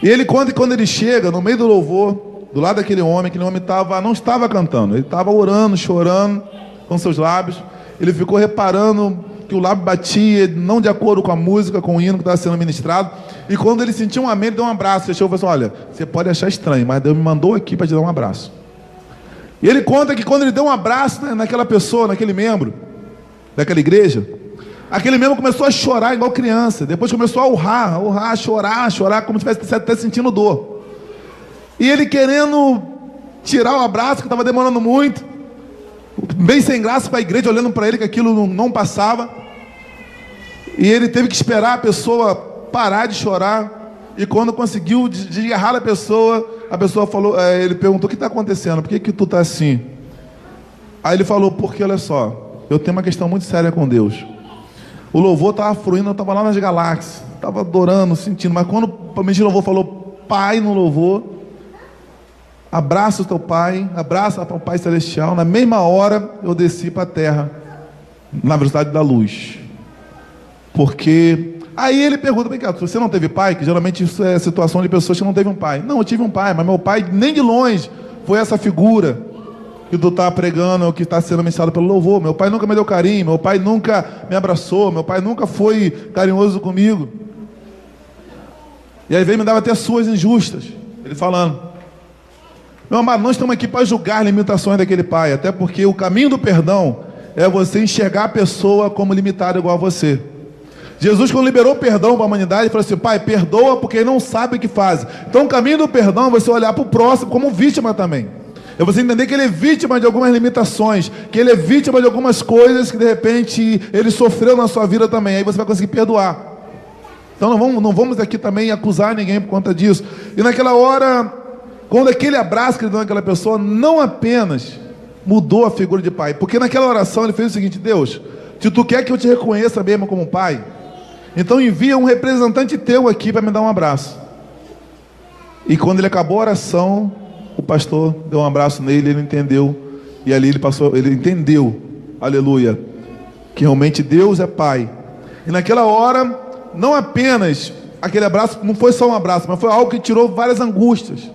Speaker 2: E ele conta que quando ele chega no meio do louvor, do lado daquele homem não estava cantando, ele estava orando, chorando com seus lábios. Ele ficou reparando que o lábio batia não de acordo com a música, com o hino que estava sendo ministrado. E quando ele sentiu um amém, ele deu um abraço. Ele chegou e falou assim: olha, você pode achar estranho, mas Deus me mandou aqui para te dar um abraço. E ele conta que quando ele deu um abraço naquela pessoa, naquele membro daquela igreja, aquele membro começou a chorar igual criança. Depois começou a urrar, chorar, como se estivesse até sentindo dor. E ele querendo tirar o abraço, que estava demorando muito, bem sem graça para a igreja, olhando para ele que aquilo não passava. E ele teve que esperar a pessoa parar de chorar. E quando conseguiu desgarrar a pessoa falou, ele perguntou: o que está acontecendo? Por que tu está assim? Aí ele falou: porque olha só, eu tenho uma questão muito séria com Deus. O louvor estava fluindo, eu estava lá nas galáxias, estava adorando, sentindo, mas quando o ministro louvor falou Pai no louvor, abraça o teu Pai, abraça o Pai Celestial, na mesma hora eu desci para a terra, na velocidade da luz. Porque aí ele pergunta: bem, cara, você não teve pai? Que geralmente isso é situação de pessoas que não teve um pai. Não, eu tive um pai, mas meu pai nem de longe foi essa figura que tu está pregando, ou que está sendo mencionado pelo louvor. Meu pai nunca me deu carinho, meu pai nunca me abraçou, meu pai nunca foi carinhoso comigo. E às vezes me dava até suas injustas. Ele falando: meu amado, nós estamos aqui para julgar limitações daquele pai, até porque o caminho do perdão é você enxergar a pessoa como limitada igual a você. Jesus, quando liberou perdão para a humanidade, falou assim: Pai, perdoa porque ele não sabe o que faz. Então o caminho do perdão é você olhar para o próximo como vítima também. É você entender que ele é vítima de algumas limitações, que ele é vítima de algumas coisas que de repente ele sofreu na sua vida também. Aí você vai conseguir perdoar. Então não vamos aqui também acusar ninguém por conta disso. E naquela hora, quando aquele abraço que ele deu naquela pessoa, não apenas mudou a figura de pai, porque naquela oração ele fez o seguinte: Deus, se tu quer que eu te reconheça mesmo como pai, então envia um representante teu aqui para me dar um abraço. E quando ele acabou a oração, o pastor deu um abraço nele, ele entendeu. E ali ele entendeu, aleluia, que realmente Deus é pai. E naquela hora, não apenas aquele abraço, não foi só um abraço, mas foi algo que tirou várias angústias,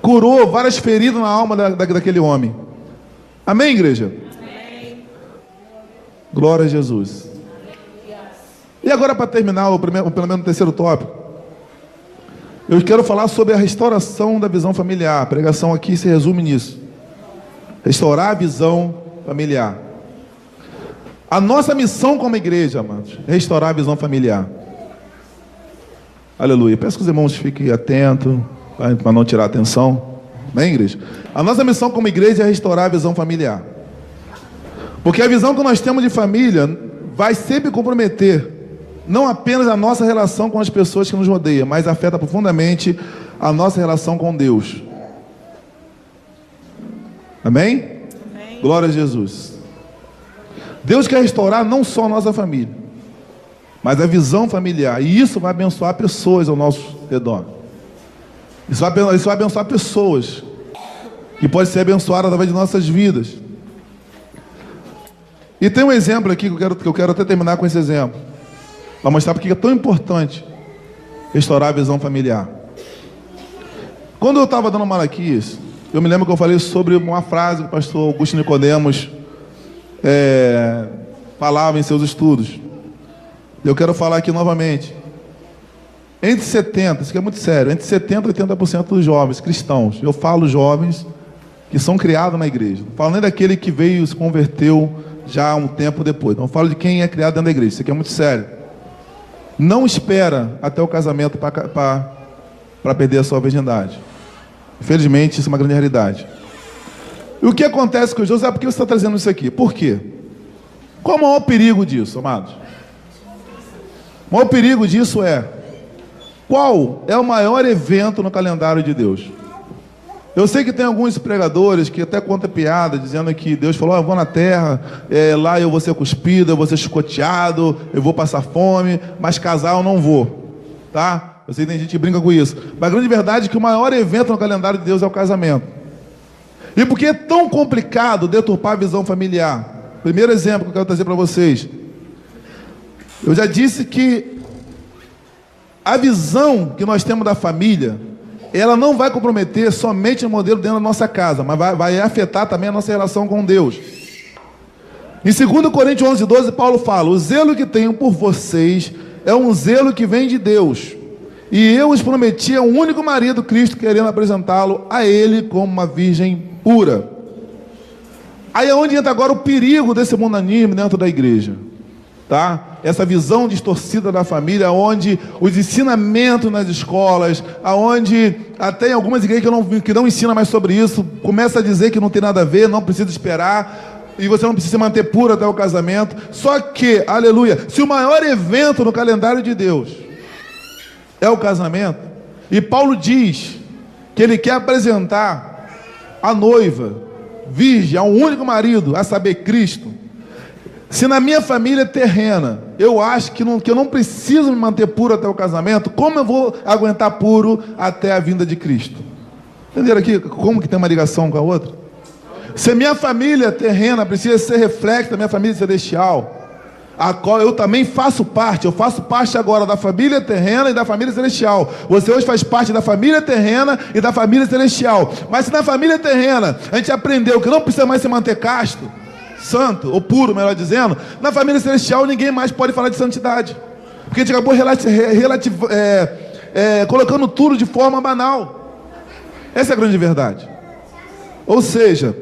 Speaker 2: curou várias feridas na alma daquele homem. Amém, igreja? Amém. Glória a Jesus. E agora, para terminar, pelo menos o terceiro tópico, eu quero falar sobre a restauração da visão familiar. A pregação aqui se resume nisso: restaurar a visão familiar. A nossa missão como igreja, amados, é restaurar a visão familiar. Aleluia. Peço que os irmãos fiquem atentos, para não tirar a atenção. Amém, igreja? A nossa missão como igreja é restaurar a visão familiar. Porque a visão que nós temos de família vai sempre comprometer não apenas a nossa relação com as pessoas que nos rodeiam, mas afeta profundamente a nossa relação com Deus. Amém? Amém. Glória a Jesus. Deus quer restaurar não só a nossa família, mas a visão familiar. E isso vai abençoar pessoas ao nosso redor. Isso vai abençoar pessoas que podem ser abençoadas através de nossas vidas. E tem um exemplo aqui que eu quero até terminar com esse exemplo, para mostrar porque é tão importante restaurar a visão familiar. Quando eu estava dando Malaquias, eu me lembro que eu falei sobre uma frase que o pastor Augusto Nicodemos falava em seus estudos. Eu quero falar aqui novamente. Entre 70%, isso aqui é muito sério, entre 70% e 80% dos jovens cristãos, eu falo jovens que são criados na igreja. Não falo nem daquele que veio e se converteu já um tempo depois. Não falo de quem é criado dentro da igreja. Isso aqui é muito sério. Não espera até o casamento para perder a sua virgindade. Infelizmente, isso é uma grande realidade. E o que acontece com os jovens? Por que você está trazendo isso aqui? Por quê? Qual o maior perigo disso, amados? O maior perigo disso qual é o maior evento no calendário de Deus? Eu sei que tem alguns pregadores que até contam piada, dizendo que Deus falou, eu vou na terra, lá eu vou ser cuspido, eu vou ser chicoteado, eu vou passar fome, mas casar eu não vou, tá? Eu sei que tem gente que brinca com isso. Mas a grande verdade é que o maior evento no calendário de Deus é o casamento. E por que é tão complicado deturpar a visão familiar? Primeiro exemplo que eu quero trazer para vocês. Eu já disse que a visão que nós temos da família, ela não vai comprometer somente o modelo dentro da nossa casa, mas vai afetar também a nossa relação com Deus. Em 2 Coríntios 11:12, Paulo fala, o zelo que tenho por vocês é um zelo que vem de Deus. E eu os prometi a um único marido, Cristo, querendo apresentá-lo a ele como uma virgem pura. Aí é onde entra agora o perigo desse mundanismo dentro da igreja. Tá? Essa visão distorcida da família, onde os ensinamentos nas escolas, aonde até em algumas igrejas que não ensinam mais sobre isso, começa a dizer que não tem nada a ver, não precisa esperar, e você não precisa se manter puro até o casamento. Só que, aleluia, se o maior evento no calendário de Deus é o casamento, e Paulo diz que ele quer apresentar a noiva virgem a um único marido, a saber, Cristo. Se na minha família terrena eu acho que eu não preciso me manter puro até o casamento, como eu vou aguentar puro até a vinda de Cristo? Entenderam aqui como que tem uma ligação com a outra? Se minha família terrena precisa ser reflexo da minha família celestial, a qual eu também faço parte, eu faço parte agora da família terrena e da família celestial. Você hoje faz parte da família terrena e da família celestial. Mas se na família terrena a gente aprendeu que não precisa mais se manter casto, santo, ou puro, melhor dizendo, na família celestial ninguém mais pode falar de santidade, porque a gente acabou colocando tudo de forma banal. Essa é a grande verdade. Ou seja,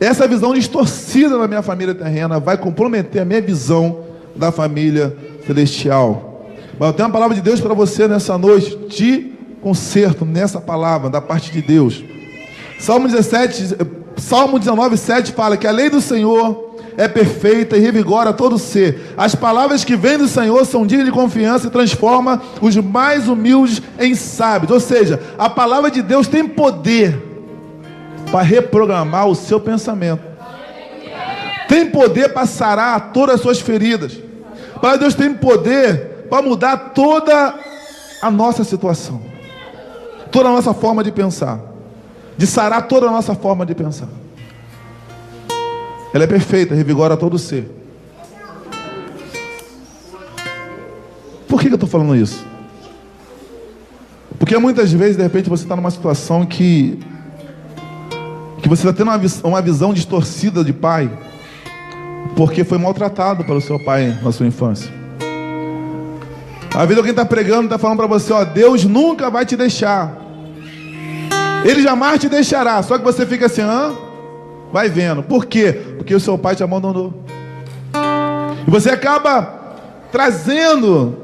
Speaker 2: essa visão distorcida da minha família terrena vai comprometer a minha visão da família celestial. Mas eu tenho uma palavra de Deus para você nessa noite, de conserto nessa palavra da parte de Deus. Salmo 19:7 fala que a lei do Senhor é perfeita e revigora todo ser. As palavras que vêm do Senhor são dignas de confiança e transforma os mais humildes em sábios. Ou seja, a palavra de Deus tem poder para reprogramar o seu pensamento. Tem poder para sarar todas as suas feridas. A palavra de Deus tem poder para mudar toda a nossa situação, toda a nossa forma de pensar, de sarar toda a nossa forma de pensar. Ela é perfeita, revigora todo ser. Por que eu estou falando isso? Porque muitas vezes, de repente, você está numa situação que você está tendo uma visão distorcida de pai, porque foi maltratado pelo seu pai na sua infância. A vida alguém está pregando, está falando para você, ó, Deus nunca vai te deixar, Ele jamais te deixará. Só que você fica assim, vai vendo. Por quê? Porque o seu pai te abandonou. E você acaba trazendo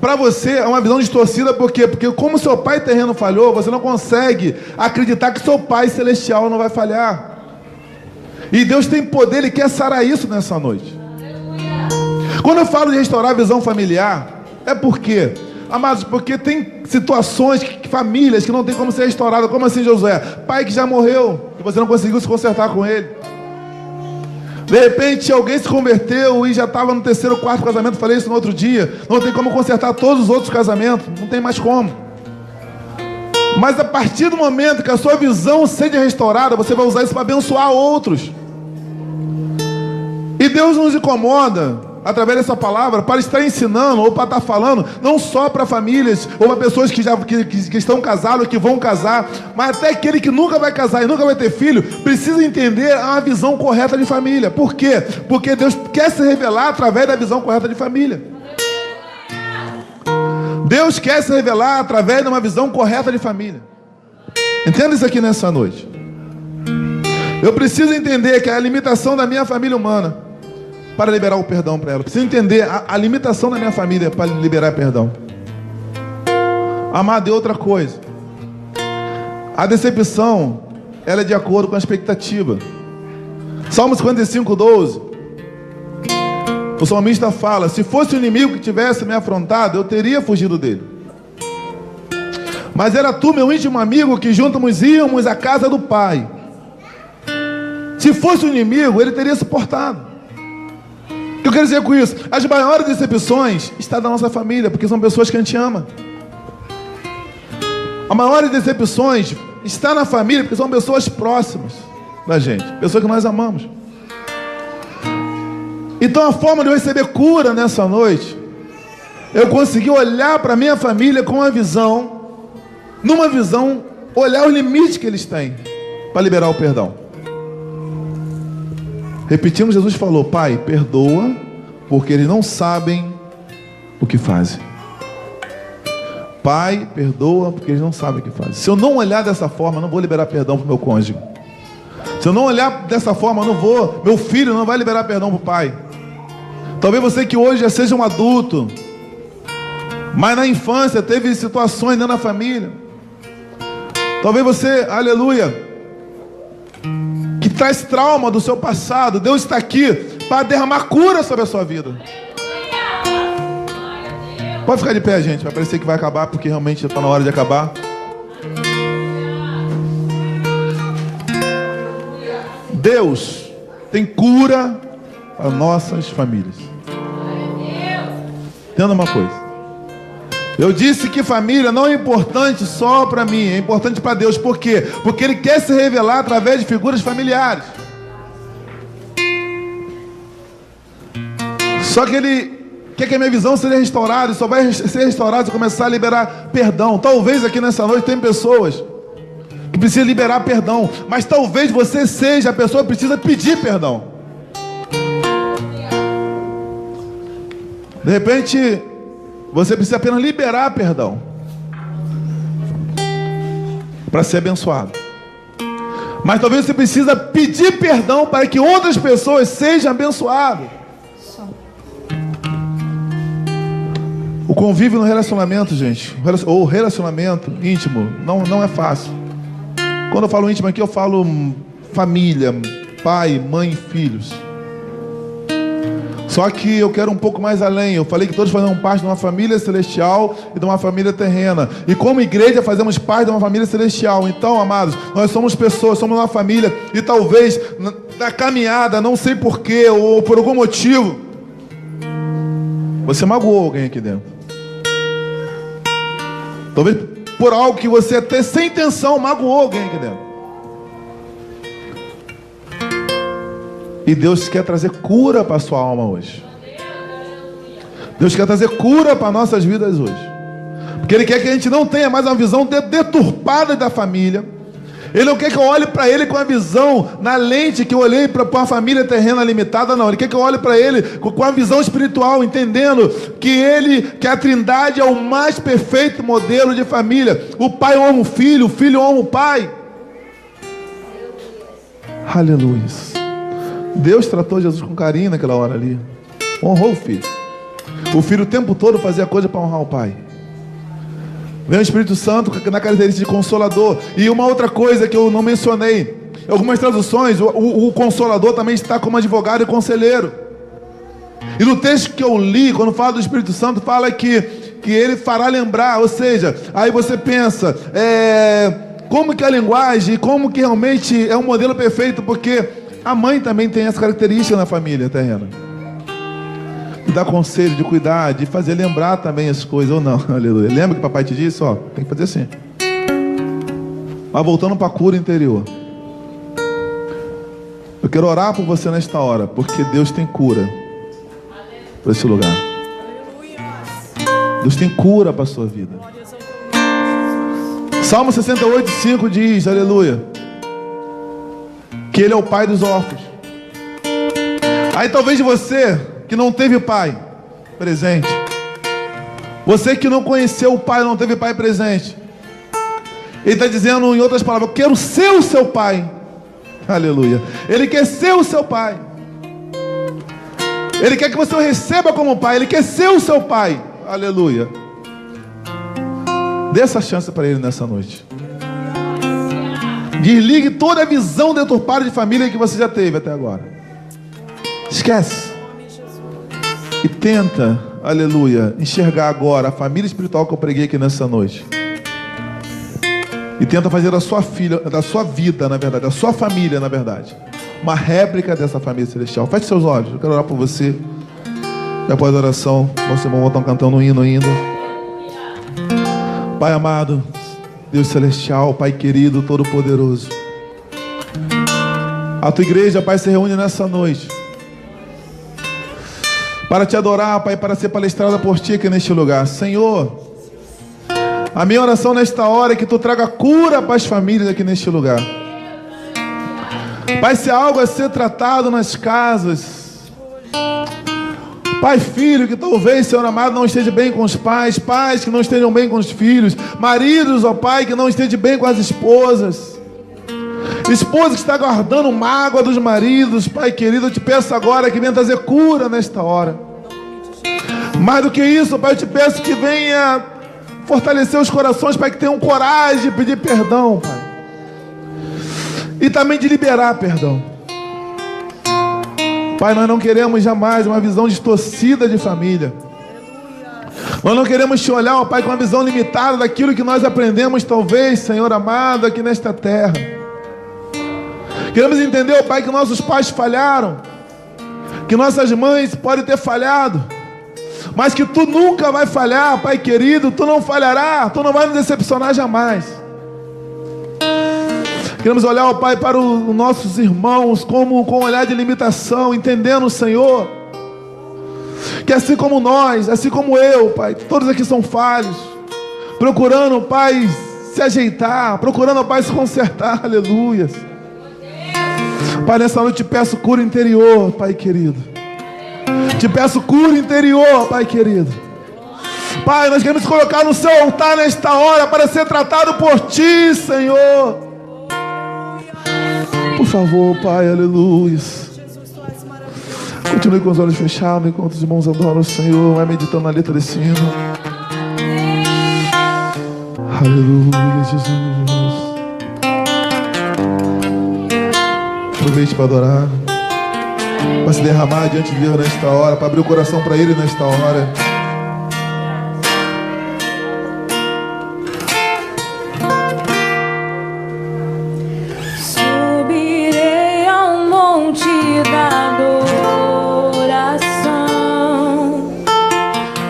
Speaker 2: para você uma visão distorcida. Por quê? Porque como seu pai terreno falhou, você não consegue acreditar que seu pai celestial não vai falhar. E Deus tem poder, Ele quer sarar isso nessa noite. Quando eu falo de restaurar a visão familiar, é porque, amados, porque tem situações, famílias que não tem como ser restaurada. Como assim, Josué? Pai que já morreu e você não conseguiu se consertar com ele. De repente alguém se converteu e já estava no 3º, 4º casamento. Falei isso no outro dia. Não tem como consertar todos os outros casamentos. Não tem mais como. Mas a partir do momento que a sua visão seja restaurada, você vai usar isso para abençoar outros. E Deus nos incomoda através dessa palavra, para estar ensinando ou para estar falando, não só para famílias ou para pessoas que estão casadas ou que vão casar, mas até aquele que nunca vai casar e nunca vai ter filho, precisa entender uma visão correta de família. Por quê? Porque Deus quer se revelar através da visão correta de família. Deus quer se revelar através de uma visão correta de família. Entenda isso aqui nessa noite. Eu preciso entender que a limitação da minha família humana para liberar o perdão para ela. Eu preciso entender a limitação da minha família para liberar perdão. Amado, é outra coisa. A decepção, ela é de acordo com a expectativa. Salmo 55, 12. O salmista fala: se fosse o inimigo que tivesse me afrontado, eu teria fugido dele. Mas era tu, meu íntimo amigo, que juntos íamos à casa do Pai. Se fosse o inimigo, ele teria suportado. O que eu quero dizer com isso? As maiores decepções estão na nossa família, porque são pessoas que a gente ama. As maiores decepções estão na família, porque são pessoas próximas da gente, pessoas que nós amamos. Então a forma de eu receber cura nessa noite, eu consegui olhar para a minha família com uma visão, numa visão, olhar os limites que eles têm para liberar o perdão. Repetindo, Jesus falou: Pai, perdoa, porque eles não sabem o que fazem. Pai, perdoa, porque eles não sabem o que fazem. Se eu não olhar dessa forma, eu não vou liberar perdão para o meu cônjuge. Se eu não olhar dessa forma, eu não vou, meu filho não vai liberar perdão para o pai. Talvez você que hoje já seja um adulto, mas na infância teve situações dentro da família. Talvez você, aleluia, que traz trauma do seu passado. Deus está aqui para derramar cura sobre a sua vida. Pode ficar de pé, gente. Vai parecer que vai acabar, porque realmente já está na hora de acabar. Deus tem cura para nossas famílias. Entenda uma coisa. Eu disse que família não é importante só para mim, é importante para Deus. Por quê? Porque Ele quer se revelar através de figuras familiares. Só que Ele quer que a minha visão seja restaurada, e só vai ser restaurada se eu começar a liberar perdão. Talvez aqui nessa noite tem pessoas que precisam liberar perdão, mas talvez você seja a pessoa que precisa pedir perdão. De repente, você precisa apenas liberar perdão para ser abençoado. Mas talvez você precisa pedir perdão para que outras pessoas sejam abençoadas. O convívio no relacionamento, gente, ou relacionamento íntimo, não é fácil. Quando eu falo íntimo aqui, eu falo família, pai, mãe e filhos. Só que eu quero um pouco mais além. Eu falei que todos fazemos parte de uma família celestial e de uma família terrena. E como igreja fazemos parte de uma família celestial. Então, amados, nós somos pessoas, somos uma família. E talvez na caminhada, não sei porquê, ou por algum motivo, você magoou alguém aqui dentro. Talvez por algo que você até sem intenção magoou alguém aqui dentro. E Deus quer trazer cura para a sua alma hoje. Deus quer trazer cura para nossas vidas hoje. Porque Ele quer que a gente não tenha mais uma visão deturpada da família. Ele não quer que eu olhe para Ele com a visão na lente que eu olhei para uma família terrena limitada, não. Ele quer que eu olhe para Ele com a visão espiritual, entendendo que a Trindade é o mais perfeito modelo de família. O pai honra o filho honra o pai. Aleluia. Deus tratou Jesus com carinho naquela hora ali. Honrou o filho. O filho o tempo todo fazia coisa para honrar o pai. Vem o Espírito Santo na característica de consolador. E uma outra coisa que eu não mencionei. Em algumas traduções, o consolador também está como advogado e conselheiro. E no texto que eu li, quando fala do Espírito Santo, fala que ele fará lembrar. Ou seja, aí você pensa, como que a linguagem, como que realmente é um modelo perfeito, porque a mãe também tem essa característica na família terrena. De dar conselho, de cuidar, de fazer lembrar também as coisas, ou não, aleluia. Lembra que papai te disse? Ó, tem que fazer assim. Mas voltando para a cura interior. Eu quero orar por você nesta hora, porque Deus tem cura. para esse lugar. Deus tem cura para a sua vida. Salmo 68:5 diz, aleluia, que Ele é o pai dos órfãos. Aí talvez você que não teve pai presente, você que não conheceu o pai, não teve pai presente, Ele está dizendo em outras palavras, eu quero ser o seu pai. Aleluia. Ele quer ser o seu pai. Ele quer que você o receba como pai. Ele quer ser o seu pai. Aleluia. Dê essa chance para Ele nessa noite. Desligue toda a visão deturpada de família que você já teve até agora. Esquece. E tenta, aleluia, enxergar agora a família espiritual que eu preguei aqui nessa noite. E tenta fazer da sua filha, da sua vida, na verdade, da sua família, na verdade, uma réplica dessa família celestial. Feche seus olhos, eu quero orar por você. E após a oração, nossos irmãos estão cantando um hino ainda. Pai amado, Deus celestial, Pai querido, todo-poderoso, a tua igreja, Pai, se reúne nessa noite para te adorar, Pai, para ser palestrada por ti aqui neste lugar. Senhor, a minha oração nesta hora é que tu traga cura para as famílias aqui neste lugar. Pai, se há algo a ser tratado nas casas, Pai, filho que talvez, Senhor amado, não esteja bem com os pais, pais que não estejam bem com os filhos, maridos, ó Pai, que não estejam bem com as esposas, esposa que está guardando mágoa dos maridos, Pai querido, eu te peço agora que venha trazer cura nesta hora. Mais do que isso, Pai, eu te peço que venha fortalecer os corações, Pai, que tenham coragem de pedir perdão, Pai, e também de liberar perdão. Pai, nós não queremos jamais uma visão distorcida de família. Nós não queremos te olhar, ó Pai, com uma visão limitada daquilo que nós aprendemos, talvez, Senhor amado, aqui nesta terra. Queremos entender, ó Pai, que nossos pais falharam, que nossas mães podem ter falhado, mas que Tu nunca vai falhar, Pai querido. Tu não falhará, Tu não vai nos decepcionar jamais. Queremos olhar, ó Pai, para os nossos irmãos com um olhar de limitação, entendendo, Senhor, que assim como nós, assim como eu, Pai, todos aqui são falhos, procurando, Pai, se ajeitar, procurando, ó Pai, se consertar. Aleluia. Pai, nessa noite te peço cura interior, Pai querido. Te peço cura interior, Pai querido. Pai, nós queremos colocar no seu altar nesta hora para ser tratado por Ti, Senhor. Por favor, Pai, aleluia. Continue com os olhos fechados enquanto os irmãos adoram o Senhor. Vai meditando na letra desse hino. Aleluia, Jesus. Aproveite para adorar, para se derramar diante de Deus nesta hora, para abrir o coração para Ele nesta hora.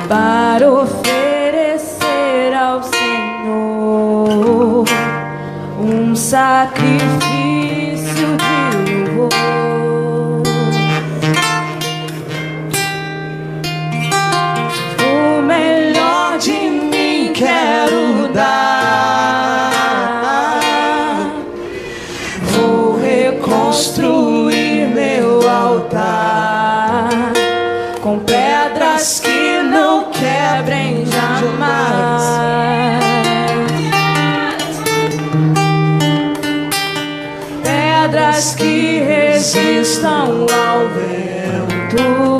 Speaker 1: Para oferecer ao Senhor um sacrifício de louvor. O melhor de mim quero dar. Vou reconstruir meu altar com pedras que não quebrem jamais, pedras que resistam ao vento,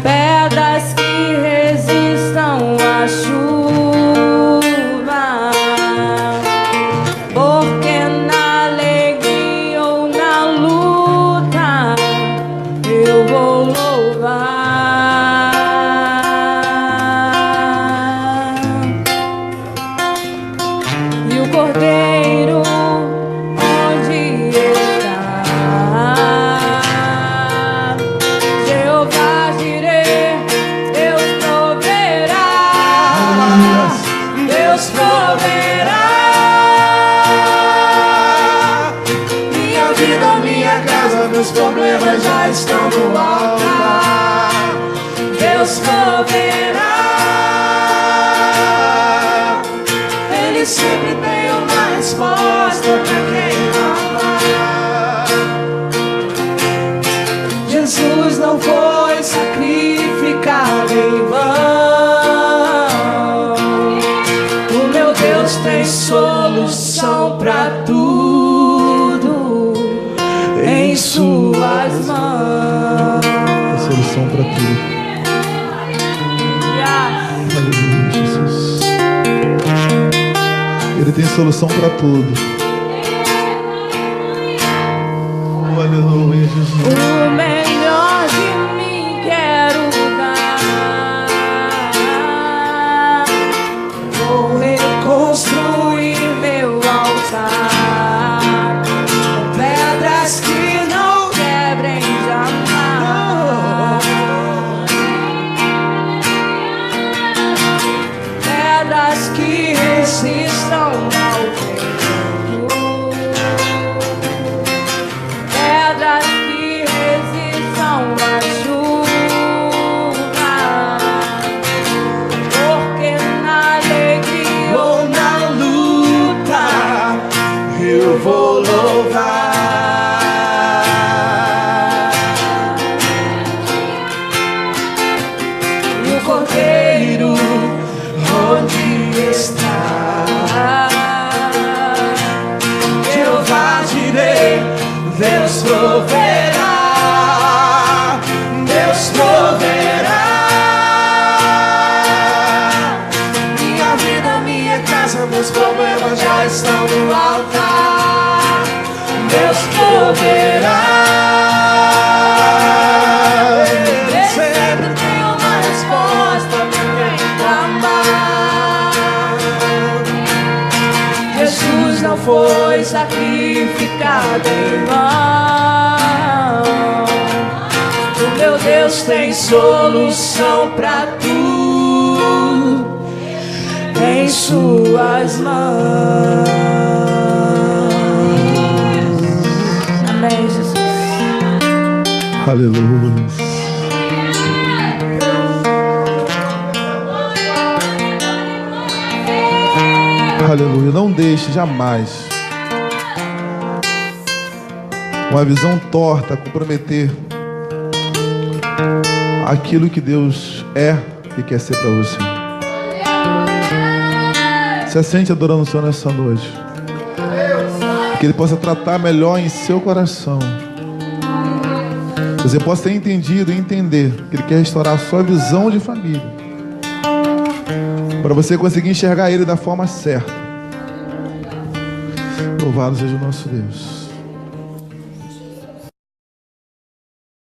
Speaker 1: pedras que resistam à chuva, porque na alegria ou na luta eu vou louvar. E o Cordeiro onde está? Jeová Jireh, Deus proverá. Deus proverá. Minha vida, minha casa, meus problemas já estão no alto.
Speaker 3: Jesus não foi sacrificado em vão. O meu Deus tem solução pra tudo em suas mãos.
Speaker 2: A solução para tudo. Aleluia, Jesus. Ele tem solução para tudo. Oh, aleluia, Jesus.
Speaker 3: O melhor de mim quero dar. Vou reconstruir meu altar com pedras que não quebrem jamais. Pedras que resistam ao vento. Pedras que resistam à chuva. Porque na alegria ou na luta eu vou louvar. E o Cordeiro onde está? Jeová Jireh, Deus proverá, Deus proverá. Minha vida, minha casa, meus problemas já estão no altar. Deus proverá. Ele sempre tem uma resposta pra quem clamar. Jesus não foi sacrificado em vão. O meu Deus tem solução pra tudo em suas mãos. Amém, Jesus.
Speaker 2: Aleluia. Aleluia. Não deixe jamais uma visão torta comprometer aquilo que Deus é e quer ser para você. Se assente adorando o Senhor nessa noite, que Ele possa tratar melhor em seu coração. Você possa ter entendido e entender que Ele quer restaurar a sua visão de família, para você conseguir enxergar Ele da forma certa. Louvado seja o nosso Deus.